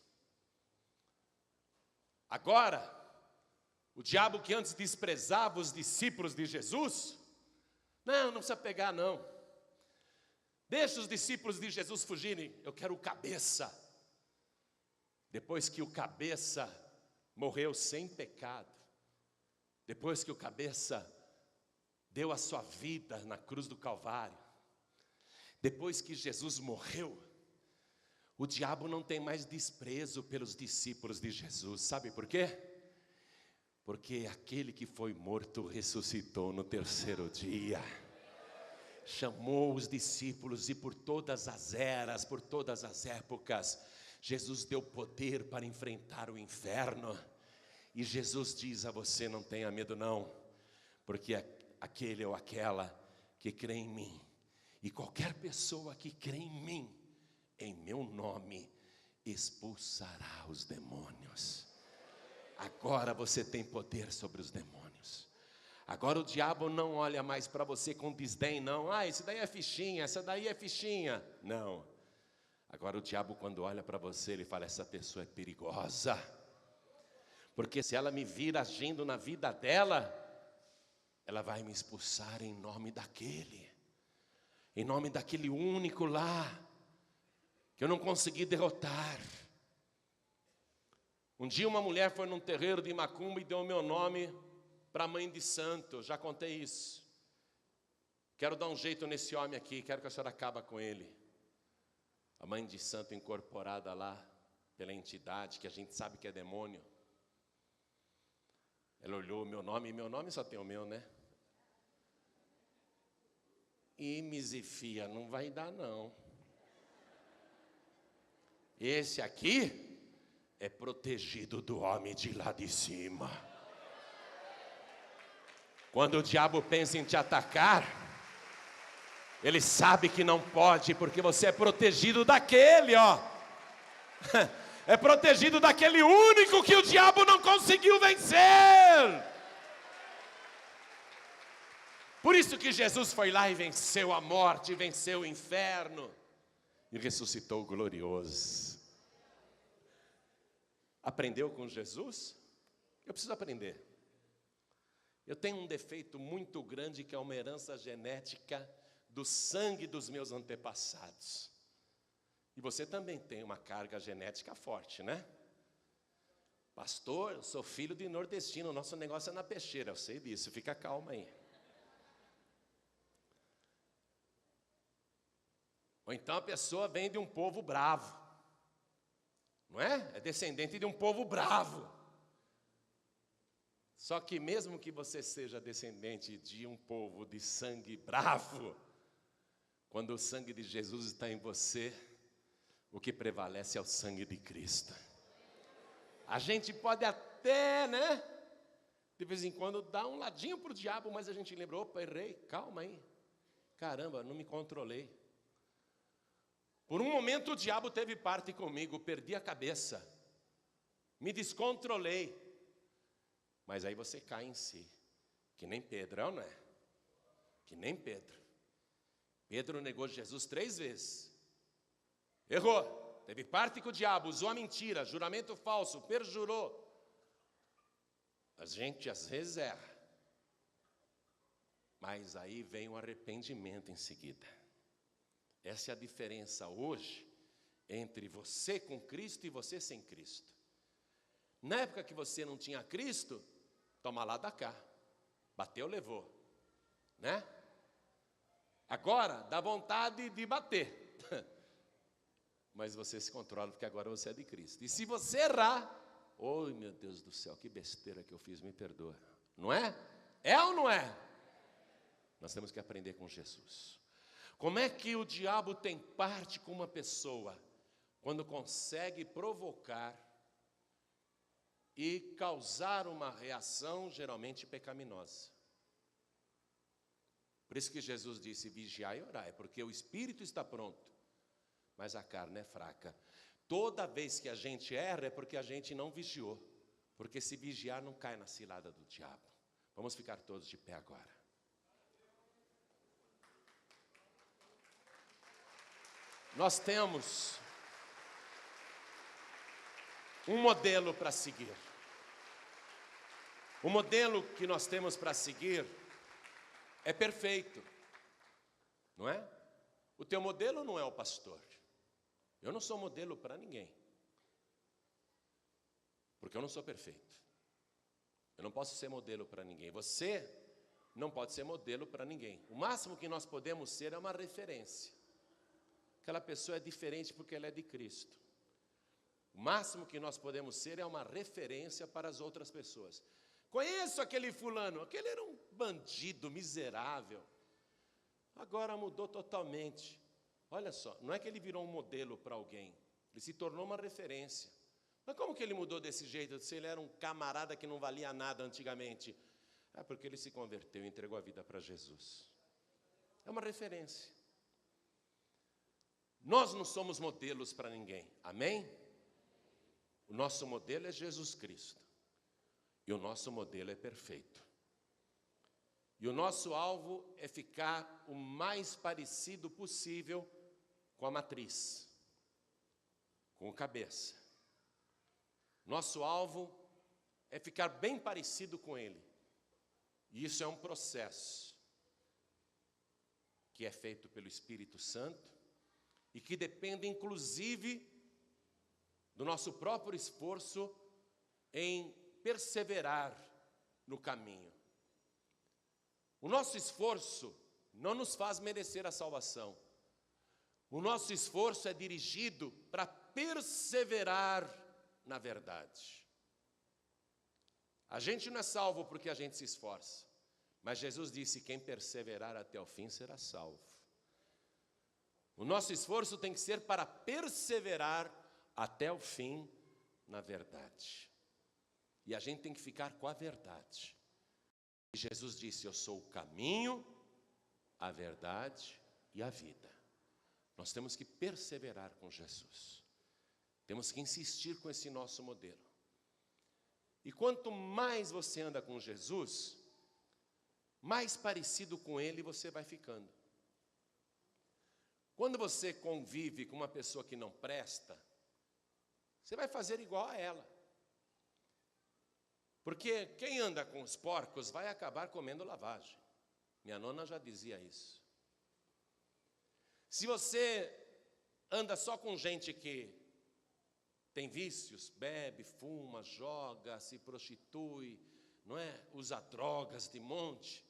Agora, o diabo que antes desprezava os discípulos de Jesus, não precisa pegar não. Deixa os discípulos de Jesus fugirem, eu quero o cabeça. Depois que o cabeça morreu sem pecado, depois que o cabeça deu a sua vida na cruz do Calvário, depois que Jesus morreu, o diabo não tem mais desprezo pelos discípulos de Jesus. Sabe por quê? Porque aquele que foi morto ressuscitou no terceiro dia. Chamou os discípulos e por todas as eras, por todas as épocas, Jesus deu poder para enfrentar o inferno. E Jesus diz a você: não tenha medo não, porque aquele ou aquela que crê em mim, e qualquer pessoa que crê em mim, em meu nome, expulsará os demônios. Agora você tem poder sobre os demônios. Agora o diabo não olha mais para você com desdém, não. Esse daí é fichinha, essa daí é fichinha. Não. Agora o diabo, quando olha para você, ele fala: essa pessoa é perigosa. Porque se ela me vir agindo na vida dela, ela vai me expulsar em nome daquele único lá, que eu não consegui derrotar. Um dia uma mulher foi num terreiro de macumba e deu o meu nome para a mãe de santo. Já contei isso. Quero dar um jeito nesse homem aqui, quero que a senhora acabe com ele. A mãe de santo incorporada lá pela entidade, que a gente sabe que é demônio. Ela olhou o meu nome, e meu nome só tem o meu, né? E Misifia, não vai dar não. Esse aqui é protegido do homem de lá de cima. Quando o diabo pensa em te atacar, ele sabe que não pode, porque você é protegido daquele, é protegido daquele único que o diabo não conseguiu vencer. Por isso que Jesus foi lá e venceu a morte, venceu o inferno e ressuscitou glorioso. Aprendeu com Jesus? Eu preciso aprender. Eu tenho um defeito muito grande, que é uma herança genética do sangue dos meus antepassados. E você também tem uma carga genética forte, né? Pastor, eu sou filho de nordestino, o nosso negócio é na peixeira, eu sei disso, fica calma aí. Ou então a pessoa vem de um povo bravo, não é? É descendente de um povo bravo. Só que mesmo que você seja descendente de um povo de sangue bravo, quando o sangue de Jesus está em você, o que prevalece é o sangue de Cristo. A gente pode até, De vez em quando dá um ladinho para o diabo, mas a gente lembra, opa, errei, calma aí. Caramba, não me controlei. Por um momento o diabo teve parte comigo, perdi a cabeça, me descontrolei. Mas aí você cai em si, que nem Pedro, não é? Que nem Pedro. Pedro negou Jesus 3 vezes. Errou, teve parte com o diabo, usou a mentira, juramento falso, perjurou. A gente às vezes erra, mas aí vem o arrependimento em seguida. Essa é a diferença hoje entre você com Cristo e você sem Cristo. Na época que você não tinha Cristo, toma lá da cá, bateu, levou, né? Agora dá vontade de bater, mas você se controla porque agora você é de Cristo. E se você errar, oi, meu Deus do céu, que besteira que eu fiz, me perdoa. Não é? É ou não é? Nós temos que aprender com Jesus. Como é que o diabo tem parte com uma pessoa? Quando consegue provocar e causar uma reação geralmente pecaminosa. Por isso que Jesus disse, vigiai e orai, porque o espírito está pronto, mas a carne é fraca. Toda vez que a gente erra é porque a gente não vigiou. Porque se vigiar não cai na cilada do diabo. Vamos ficar todos de pé agora. Nós temos um modelo para seguir. O modelo que nós temos para seguir é perfeito, não é? O teu modelo não é o pastor. Eu não sou modelo para ninguém, porque eu não sou perfeito. Eu não posso ser modelo para ninguém. Você não pode ser modelo para ninguém. O máximo que nós podemos ser é uma referência. Aquela pessoa é diferente porque ela é de Cristo. O máximo que nós podemos ser é uma referência para as outras pessoas. Conheço aquele fulano, aquele era um bandido miserável. Agora mudou totalmente. Olha só, não é que ele virou um modelo para alguém, ele se tornou uma referência. Mas como que ele mudou desse jeito? Se ele era um camarada que não valia nada antigamente? É porque ele se converteu e entregou a vida para Jesus. É uma referência. Nós não somos modelos para ninguém, amém? O nosso modelo é Jesus Cristo. E o nosso modelo é perfeito. E o nosso alvo é ficar o mais parecido possível com a matriz, com o cabeça. Nosso alvo é ficar bem parecido com ele. E isso é um processo que é feito pelo Espírito Santo e que depende, inclusive, do nosso próprio esforço em perseverar no caminho. O nosso esforço não nos faz merecer a salvação. O nosso esforço é dirigido para perseverar na verdade. A gente não é salvo porque a gente se esforça, mas Jesus disse, quem perseverar até o fim será salvo. O nosso esforço tem que ser para perseverar até o fim na verdade. E a gente tem que ficar com a verdade. E Jesus disse, eu sou o caminho, a verdade e a vida. Nós temos que perseverar com Jesus. Temos que insistir com esse nosso modelo. E quanto mais você anda com Jesus, mais parecido com Ele você vai ficando. Quando você convive com uma pessoa que não presta, você vai fazer igual a ela. Porque quem anda com os porcos vai acabar comendo lavagem. Minha nona já dizia isso. Se você anda só com gente que tem vícios, bebe, fuma, joga, se prostitui, não é? Usa drogas de monte,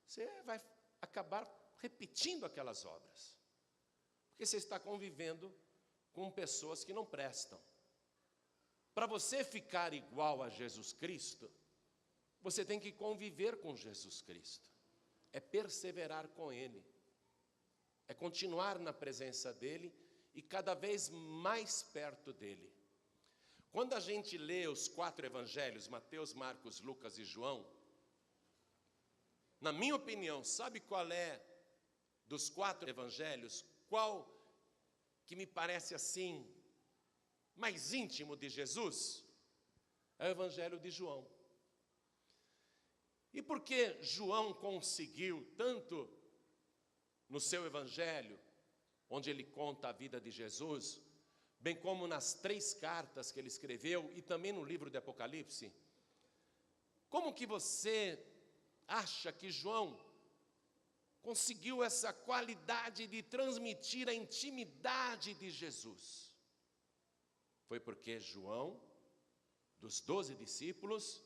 você vai acabar repetindo aquelas obras. Porque você está convivendo com pessoas que não prestam. Para você ficar igual a Jesus Cristo, você tem que conviver com Jesus Cristo. É perseverar com Ele. É continuar na presença dEle e cada vez mais perto dEle. Quando a gente lê os 4 evangelhos, Mateus, Marcos, Lucas e João, Na minha opinião, sabe qual é dos 4 evangelhos? Qual que me parece assim mais íntimo de Jesus? É o evangelho de João. E por que João conseguiu tanto no seu evangelho, onde ele conta a vida de Jesus, bem como nas 3 cartas que ele escreveu e também no livro de Apocalipse? Como que você acha que João conseguiu essa qualidade de transmitir a intimidade de Jesus? Foi porque João, dos 12 discípulos,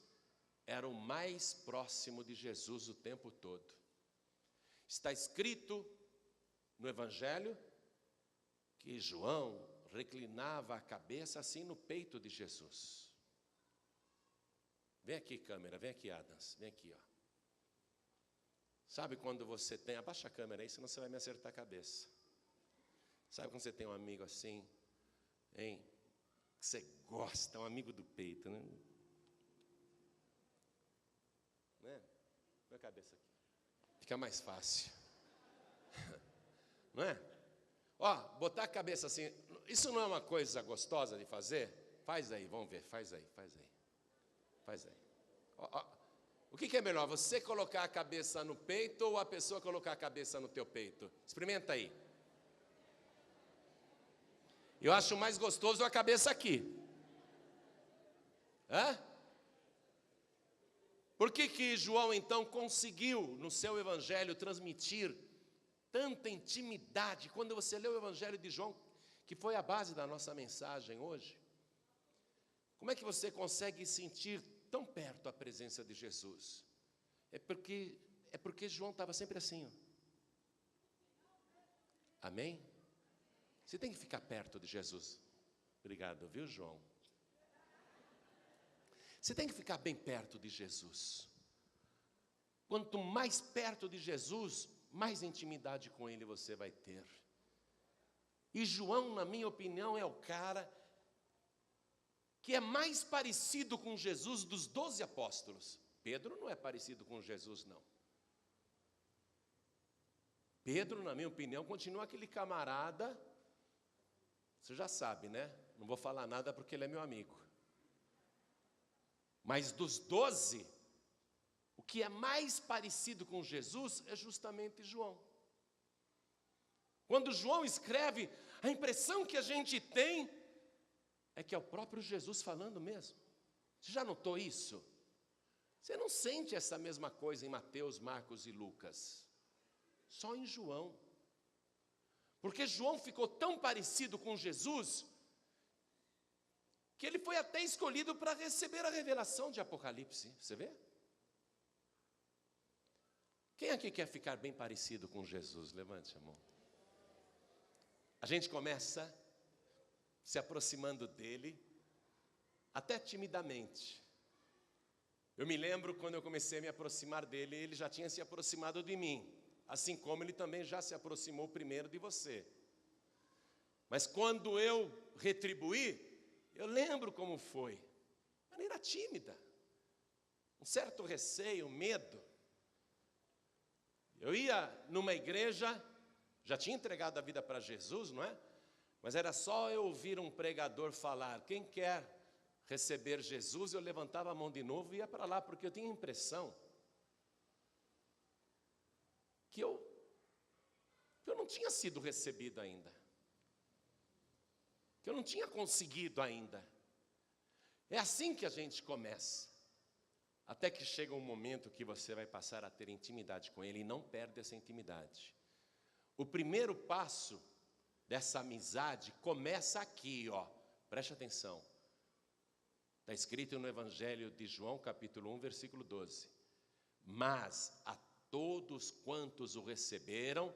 era o mais próximo de Jesus o tempo todo. Está escrito no Evangelho que João reclinava a cabeça assim no peito de Jesus. Vem aqui, câmera, vem aqui, Adams, vem aqui, ó. Sabe quando você tem... Abaixa a câmera aí, senão você vai me acertar a cabeça. Sabe quando você tem um amigo assim, hein? Que você gosta, um amigo do peito, né? Né? Põe a cabeça aqui. Fica mais fácil. Não é? Ó, botar a cabeça assim, isso não é uma coisa gostosa de fazer? Faz aí, vamos ver, faz aí, faz aí. Faz aí. Ó, ó. O que é melhor, você colocar a cabeça no peito ou a pessoa colocar a cabeça no teu peito? Experimenta aí. Eu acho mais gostoso a cabeça aqui. Hã? Por que João então conseguiu no seu evangelho transmitir tanta intimidade? Quando você lê o evangelho de João, que foi a base da nossa mensagem hoje, como é que você consegue sentir tão perto a presença de Jesus? É porque João estava sempre assim, ó. Amém? Você tem que ficar perto de Jesus. Obrigado, viu, João? Você tem que ficar bem perto de Jesus. Quanto mais perto de Jesus, mais intimidade com Ele você vai ter. E João, na minha opinião, é o cara que é mais parecido com Jesus dos 12 apóstolos. Pedro não é parecido com Jesus, não. Pedro, na minha opinião, continua aquele camarada, você já sabe, né? Não vou falar nada porque ele é meu amigo. Mas dos 12, o que é mais parecido com Jesus é justamente João. Quando João escreve, a impressão que a gente tem é que é o próprio Jesus falando mesmo. Você já notou isso? Você não sente essa mesma coisa em Mateus, Marcos e Lucas. Só em João. Porque João ficou tão parecido com Jesus que ele foi até escolhido para receber a revelação de Apocalipse. Você vê? Quem aqui quer ficar bem parecido com Jesus? Levante a mão. A gente começa se aproximando dele, até timidamente. Eu me lembro quando eu comecei a me aproximar dele, ele já tinha se aproximado de mim, assim como ele também já se aproximou primeiro de você. Mas quando eu retribuí, eu lembro como foi, de maneira tímida, um certo receio, medo. Eu ia numa igreja, já tinha entregado a vida para Jesus, não é? Mas era só eu ouvir um pregador falar, quem quer receber Jesus, eu levantava a mão de novo e ia para lá, porque eu tinha a impressão que eu não tinha sido recebido ainda, que eu não tinha conseguido ainda. É assim que a gente começa, até que chega um momento que você vai passar a ter intimidade com Ele e não perde essa intimidade. O primeiro passo dessa amizade começa aqui, ó. Preste atenção. Está escrito no Evangelho de João, capítulo 1, versículo 12. Mas a todos quantos o receberam,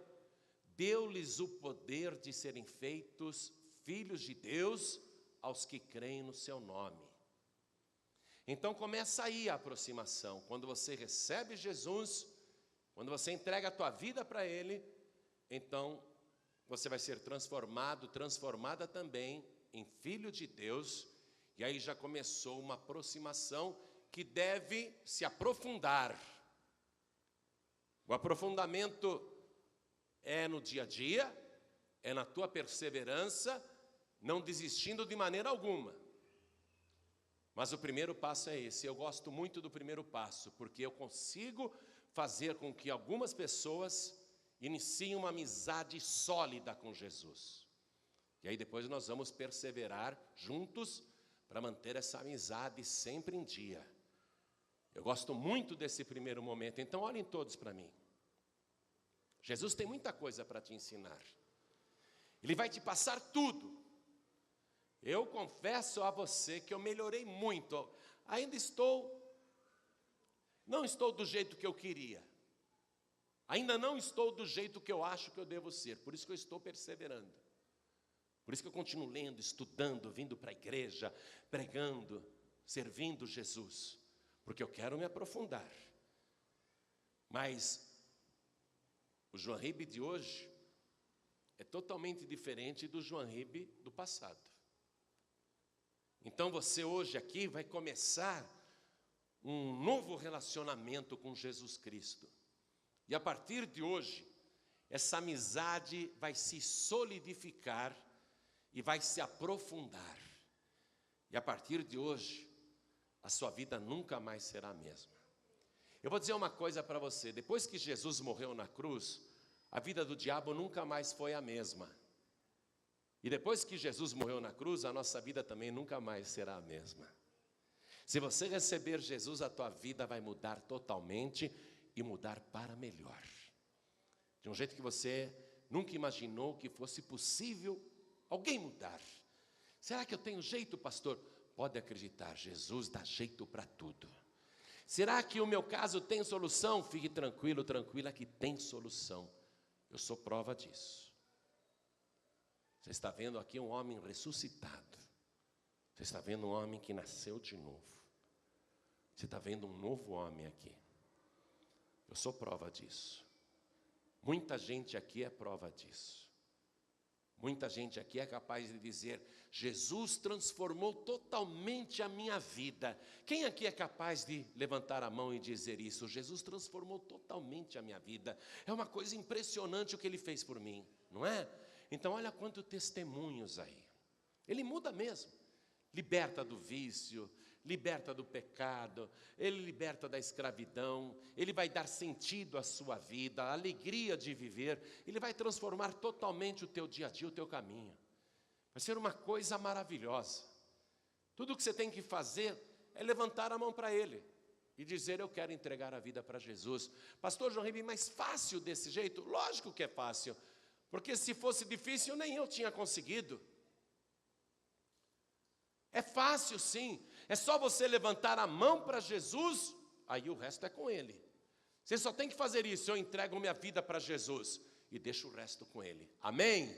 deu-lhes o poder de serem feitos filhos de Deus aos que creem no seu nome. Então começa aí a aproximação. Quando você recebe Jesus, quando você entrega a tua vida para Ele, então você vai ser transformado, transformada também em filho de Deus. E aí já começou uma aproximação que deve se aprofundar. O aprofundamento é no dia a dia, é na tua perseverança, não desistindo de maneira alguma. Mas o primeiro passo é esse. Eu gosto muito do primeiro passo, porque eu consigo fazer com que algumas pessoas iniciem uma amizade sólida com Jesus. E aí depois nós vamos perseverar juntos para manter essa amizade sempre em dia. Eu gosto muito desse primeiro momento, então olhem todos para mim. Jesus tem muita coisa para te ensinar. Ele vai te passar tudo. Eu confesso a você que eu melhorei muito. Ainda não estou do jeito que eu queria. Ainda não estou do jeito que eu acho que eu devo ser. Por isso que eu estou perseverando. Por isso que eu continuo lendo, estudando, vindo para a igreja, pregando, servindo Jesus. Porque eu quero me aprofundar. Mas o João Ribe de hoje é totalmente diferente do João Ribe do passado. Então você hoje aqui vai começar um novo relacionamento com Jesus Cristo. E a partir de hoje, essa amizade vai se solidificar e vai se aprofundar. E a partir de hoje, a sua vida nunca mais será a mesma. Eu vou dizer uma coisa para você, depois que Jesus morreu na cruz, a vida do diabo nunca mais foi a mesma. E depois que Jesus morreu na cruz, a nossa vida também nunca mais será a mesma. Se você receber Jesus, a tua vida vai mudar totalmente e mudar para melhor. De um jeito que você nunca imaginou que fosse possível alguém mudar. Será que eu tenho jeito, pastor? Pode acreditar, Jesus dá jeito para tudo. Será que o meu caso tem solução? Fique tranquilo, tranquila que tem solução. Eu sou prova disso. Você está vendo aqui um homem ressuscitado. Você está vendo um homem que nasceu de novo. Você está vendo um novo homem aqui. Eu sou prova disso. Muita gente aqui é prova disso. Muita gente aqui é capaz de dizer, Jesus transformou totalmente a minha vida. Quem aqui é capaz de levantar a mão e dizer isso? Jesus transformou totalmente a minha vida. É uma coisa impressionante o que Ele fez por mim, não é? Então olha quantos testemunhos aí. Ele muda mesmo. Liberta do vício, liberta do pecado, Ele liberta da escravidão, Ele vai dar sentido à sua vida, a alegria de viver, Ele vai transformar totalmente o teu dia a dia, o teu caminho. Vai ser uma coisa maravilhosa. Tudo o que você tem que fazer é levantar a mão para Ele e dizer, eu quero entregar a vida para Jesus. Pastor João Ribe, mas fácil desse jeito? Lógico que é fácil, porque se fosse difícil nem eu tinha conseguido. É fácil sim, é só você levantar a mão para Jesus, aí o resto é com Ele. Você só tem que fazer isso, eu entrego minha vida para Jesus e deixo o resto com Ele, amém?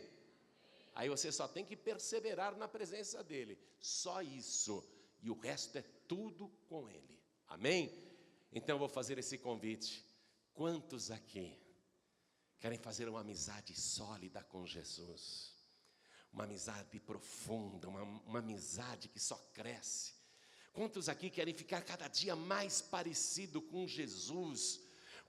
Aí você só tem que perseverar na presença dEle, só isso, e o resto é tudo com Ele, amém? Então eu vou fazer esse convite, quantos aqui querem fazer uma amizade sólida com Jesus? Uma amizade profunda, uma amizade que só cresce. Quantos aqui querem ficar cada dia mais parecido com Jesus?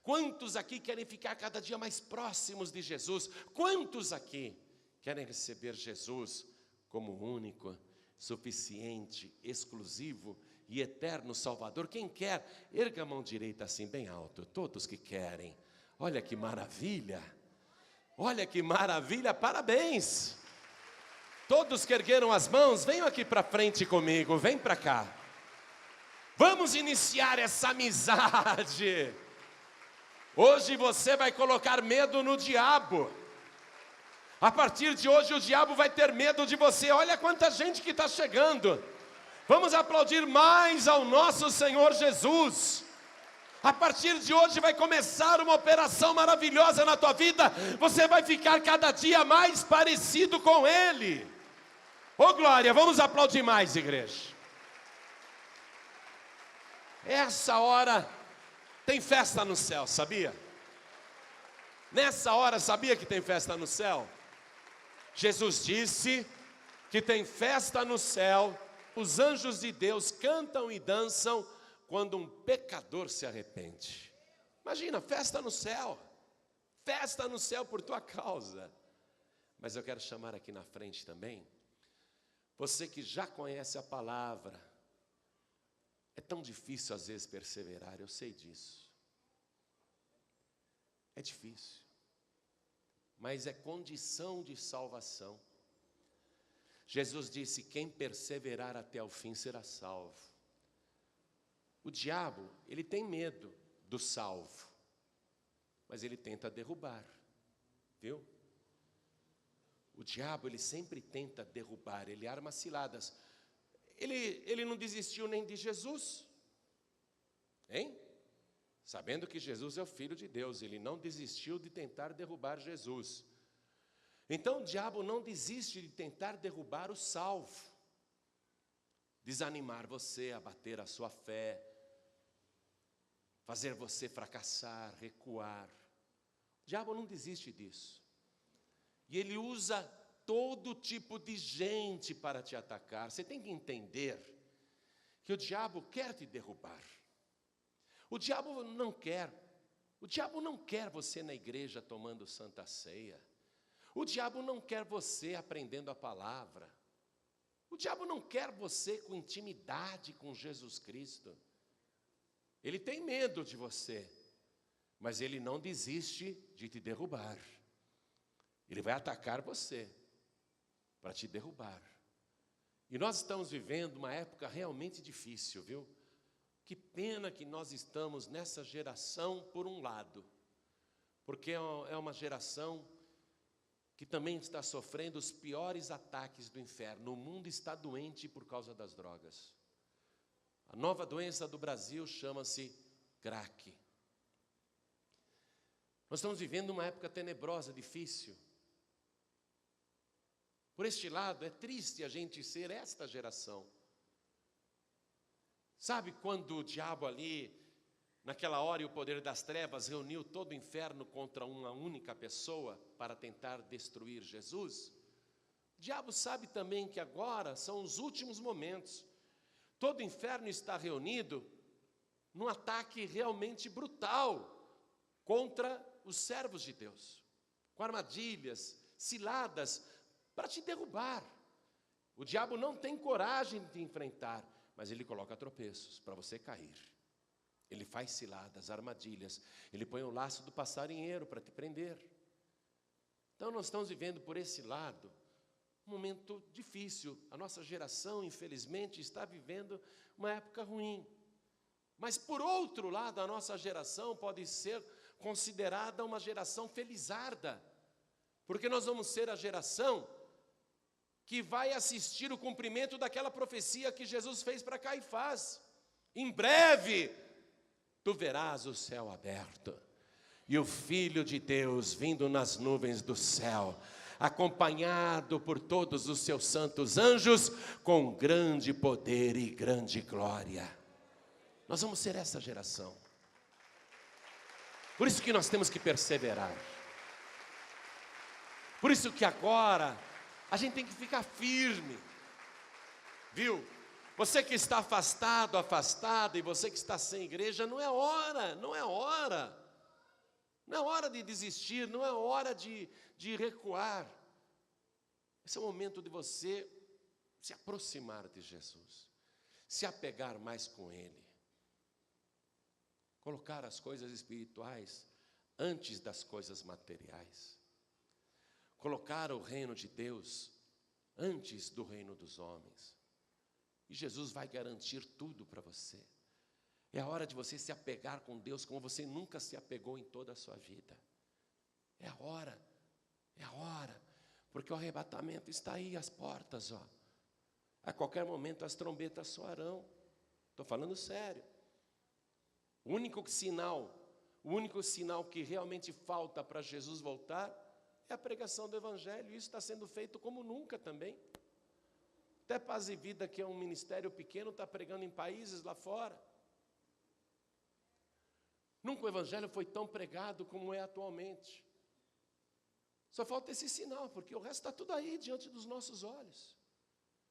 Quantos aqui querem ficar cada dia mais próximos de Jesus? Quantos aqui querem receber Jesus como único, suficiente, exclusivo e eterno Salvador? Quem quer, erga a mão direita assim bem alto, todos que querem. Olha que maravilha, parabéns! Todos que ergueram as mãos, venham aqui para frente comigo, vem para cá. Vamos iniciar essa amizade. Hoje você vai colocar medo no diabo. A partir de hoje o diabo vai ter medo de você. Olha quanta gente que está chegando. Vamos aplaudir mais ao nosso Senhor Jesus. A partir de hoje vai começar uma operação maravilhosa na tua vida. Você vai ficar cada dia mais parecido com Ele. Ô glória, vamos aplaudir mais, igreja. Essa hora tem festa no céu, sabia? Nessa hora, sabia que tem festa no céu? Jesus disse que tem festa no céu. Os anjos de Deus cantam e dançam quando um pecador se arrepende. Imagina, festa no céu por tua causa. Mas eu quero chamar aqui na frente também, você que já conhece a palavra. É tão difícil às vezes perseverar, eu sei disso. É difícil, mas é condição de salvação. Jesus disse: quem perseverar até o fim será salvo. O diabo, ele tem medo do salvo, mas ele tenta derrubar, viu? O diabo, ele sempre tenta derrubar, ele arma ciladas. Ele não desistiu nem de Jesus, hein? Sabendo que Jesus é o Filho de Deus, ele não desistiu de tentar derrubar Jesus. Então o diabo não desiste de tentar derrubar o salvo, desanimar você, abater a sua fé, fazer você fracassar, recuar. O diabo não desiste disso. E ele usa todo tipo de gente para te atacar. Você tem que entender que o diabo quer te derrubar. O diabo não quer você na igreja tomando santa ceia. O diabo não quer você aprendendo a palavra. O diabo não quer você com intimidade com Jesus Cristo. Ele tem medo de você, mas ele não desiste de te derrubar. Ele vai atacar você para te derrubar. E nós estamos vivendo uma época realmente difícil, viu? Que pena que nós estamos nessa geração por um lado, porque é uma geração que também está sofrendo os piores ataques do inferno. O mundo está doente por causa das drogas. A nova doença do Brasil chama-se crack. Nós estamos vivendo uma época tenebrosa, difícil. Por este lado, é triste a gente ser esta geração. Sabe quando o diabo ali, naquela hora, e o poder das trevas reuniu todo o inferno contra uma única pessoa para tentar destruir Jesus? O diabo sabe também que agora são os últimos momentos. Todo o inferno está reunido num ataque realmente brutal contra os servos de Deus, com armadilhas, ciladas, para te derrubar. O diabo não tem coragem de te enfrentar, mas ele coloca tropeços para você cair. Ele faz ciladas, armadilhas, ele põe o laço do passarinheiro para te prender. Então nós estamos vivendo por esse lado um momento difícil. A nossa geração, infelizmente, está vivendo uma época ruim. Mas por outro lado, a nossa geração pode ser considerada uma geração felizarda, porque nós vamos ser a geração que vai assistir o cumprimento daquela profecia que Jesus fez para Caifás. Em breve, tu verás o céu aberto, e o Filho de Deus vindo nas nuvens do céu, acompanhado por todos os seus santos anjos, com grande poder e grande glória. Nós vamos ser essa geração. Por isso que nós temos que perseverar. Por isso que agora a gente tem que ficar firme, viu? Você que está afastado, afastada, e você que está sem igreja, não é hora de desistir, não é hora de recuar. Esse é o momento de você se aproximar de Jesus, se apegar mais com Ele, colocar as coisas espirituais antes das coisas materiais. Colocar o reino de Deus antes do reino dos homens. E Jesus vai garantir tudo para você. É a hora de você se apegar com Deus como você nunca se apegou em toda a sua vida. É a hora. Porque o arrebatamento está aí às portas, ó. A qualquer momento as trombetas soarão. Estou falando sério. O único sinal que realmente falta para Jesus voltar é a pregação do Evangelho. Isso está sendo feito como nunca também. Até Paz e Vida, que é um ministério pequeno, está pregando em países lá fora. Nunca o Evangelho foi tão pregado como é atualmente. Só falta esse sinal, porque o resto está tudo aí diante dos nossos olhos.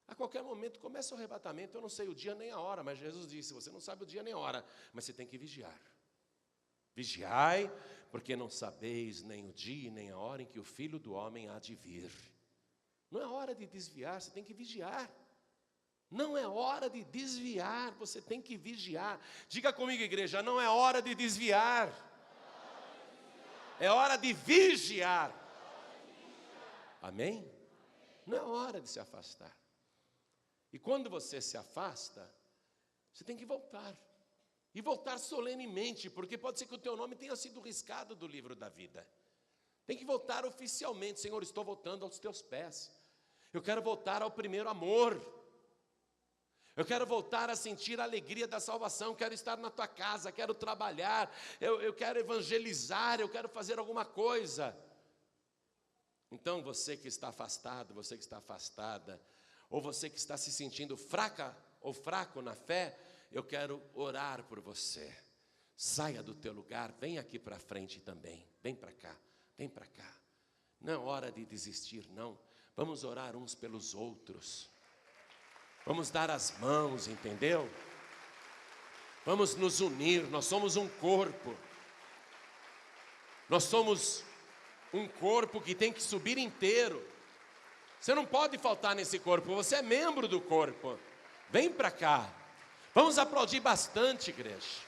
A qualquer momento começa o arrebatamento. Eu não sei o dia nem a hora, mas Jesus disse: você não sabe o dia nem a hora, mas você tem que vigiar. Vigiai, porque não sabeis nem o dia nem a hora em que o Filho do Homem há de vir. Não é hora de desviar, você tem que vigiar. Não é hora de desviar, você tem que vigiar. Diga comigo, igreja, não é hora de desviar. É hora de vigiar. Amém? Não é hora de se afastar. E quando você se afasta, você tem que voltar. E voltar solenemente, porque pode ser que o teu nome tenha sido riscado do livro da vida. Tem que voltar oficialmente. Senhor, estou voltando aos teus pés. Eu quero voltar ao primeiro amor. Eu quero voltar a sentir a alegria da salvação, quero estar na tua casa, quero trabalhar, eu quero evangelizar, eu quero fazer alguma coisa. Então você que está afastado, você que está afastada, ou você que está se sentindo fraca ou fraco na fé, eu quero orar por você. Saia do teu lugar, vem aqui para frente também, vem para cá, vem para cá. Não é hora de desistir, não. Vamos orar uns pelos outros. Vamos dar as mãos, entendeu? Vamos nos unir, nós somos um corpo. Nós somos um corpo que tem que subir inteiro. Você não pode faltar nesse corpo, você é membro do corpo. Vem para cá. Vamos aplaudir bastante, igreja.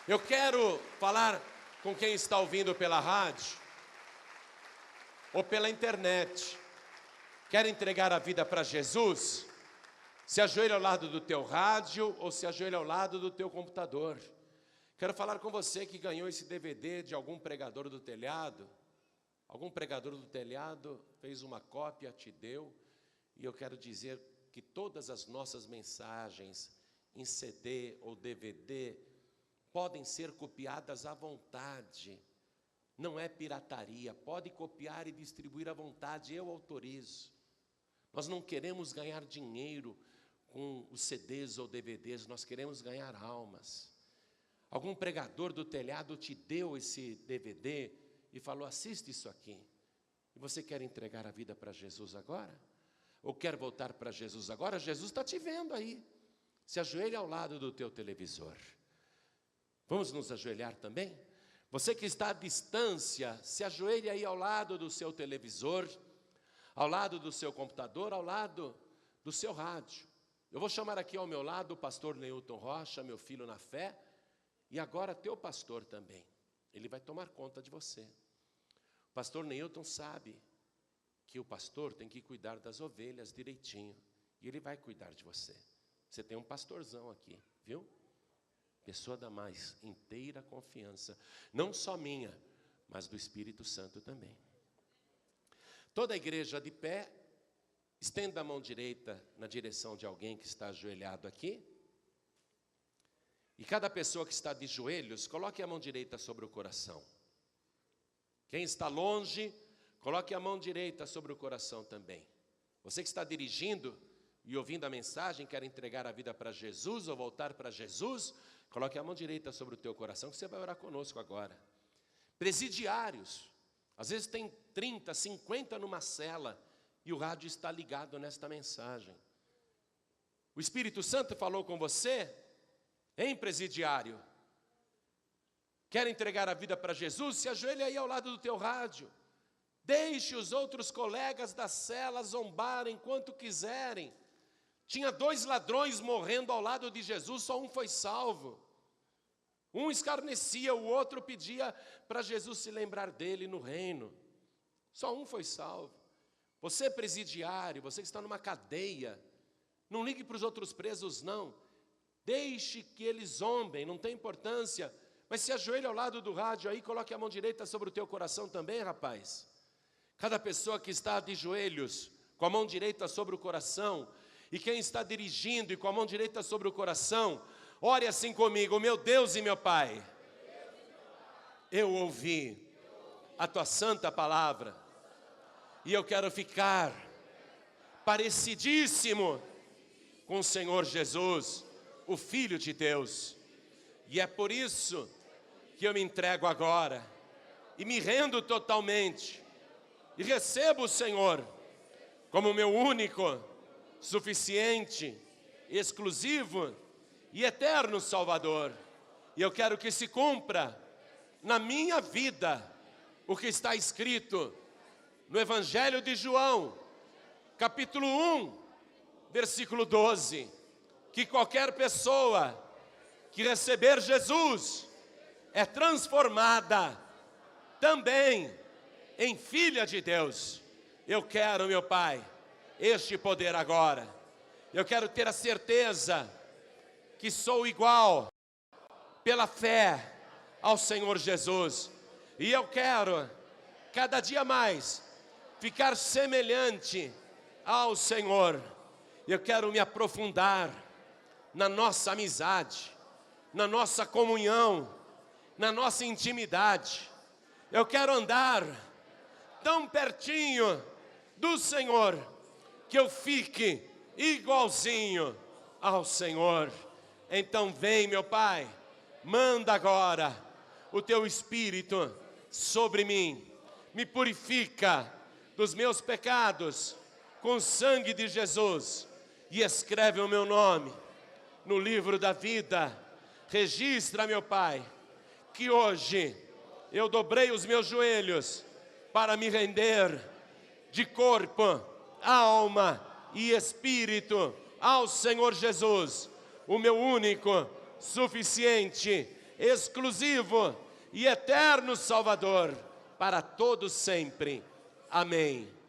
Eu quero falar com quem está ouvindo pela rádio ou pela internet. Quer entregar a vida para Jesus? Se ajoelha ao lado do teu rádio ou se ajoelha ao lado do teu computador. Quero falar com você que ganhou esse DVD de algum pregador do telhado. Algum pregador do telhado fez uma cópia, te deu. E eu quero dizer que todas as nossas mensagens em CD ou DVD podem ser copiadas à vontade. Não é pirataria, pode copiar e distribuir à vontade, eu autorizo. Nós não queremos ganhar dinheiro com os CDs ou DVDs, nós queremos ganhar almas. Algum pregador do telhado te deu esse DVD e falou, assiste isso aqui. E você quer entregar a vida para Jesus agora? Ou quer voltar para Jesus agora? Jesus está te vendo aí. Se ajoelha ao lado do teu televisor. Vamos nos ajoelhar também? Você que está à distância, se ajoelhe aí ao lado do seu televisor, ao lado do seu computador, ao lado do seu rádio. Eu vou chamar aqui ao meu lado o pastor Neilton Rocha, meu filho na fé, e agora teu pastor também. Ele vai tomar conta de você. O pastor Neilton sabe que o pastor tem que cuidar das ovelhas direitinho, e ele vai cuidar de você. Você tem um pastorzão aqui, viu? Pessoa da mais inteira confiança, não só minha, mas do Espírito Santo também. Toda a igreja de pé, estenda a mão direita na direção de alguém que está ajoelhado aqui. E cada pessoa que está de joelhos, coloque a mão direita sobre o coração. Quem está longe, coloque a mão direita sobre o coração também. Você que está dirigindo e ouvindo a mensagem, quer entregar a vida para Jesus ou voltar para Jesus, coloque a mão direita sobre o teu coração, que você vai orar conosco agora. Presidiários. Às vezes tem 30, 50 numa cela e o rádio está ligado nesta mensagem. O Espírito Santo falou com você, hein, presidiário? Quer entregar a vida para Jesus? Se ajoelhe aí ao lado do teu rádio. Deixe os outros colegas da cela zombarem enquanto quiserem. Tinha 2 ladrões morrendo ao lado de Jesus, só um foi salvo. Um escarnecia, o outro pedia para Jesus se lembrar dele no reino. Só um foi salvo. Você presidiário, você que está numa cadeia, não ligue para os outros presos não. Deixe que eles zombem, não tem importância. Mas se ajoelhe ao lado do rádio aí, coloque a mão direita sobre o teu coração também, rapaz. Cada pessoa que está de joelhos, com a mão direita sobre o coração, e quem está dirigindo e com a mão direita sobre o coração, ore assim comigo, meu Deus e meu Pai, eu ouvi a tua santa palavra e eu quero ficar parecidíssimo com o Senhor Jesus, o Filho de Deus. E é por isso que eu me entrego agora e me rendo totalmente e recebo o Senhor como meu único, suficiente, exclusivo e eterno Salvador. E eu quero que se cumpra na minha vida o que está escrito no Evangelho de João, capítulo 1, versículo 12. Que qualquer pessoa que receber Jesus é transformada também em filha de Deus. Eu quero, meu Pai, este poder agora. Eu quero ter a certeza que sou igual pela fé ao Senhor Jesus. E eu quero, cada dia mais, ficar semelhante ao Senhor. Eu quero me aprofundar na nossa amizade, na nossa comunhão, na nossa intimidade. Eu quero andar tão pertinho do Senhor, que eu fique igualzinho ao Senhor. Então vem, meu Pai, manda agora o Teu Espírito sobre mim, me purifica dos meus pecados com o sangue de Jesus e escreve o meu nome no livro da vida. Registra, meu Pai, que hoje eu dobrei os meus joelhos para me render de corpo, alma e espírito ao Senhor Jesus, o meu único, suficiente, exclusivo e eterno Salvador, para todos sempre. Amém.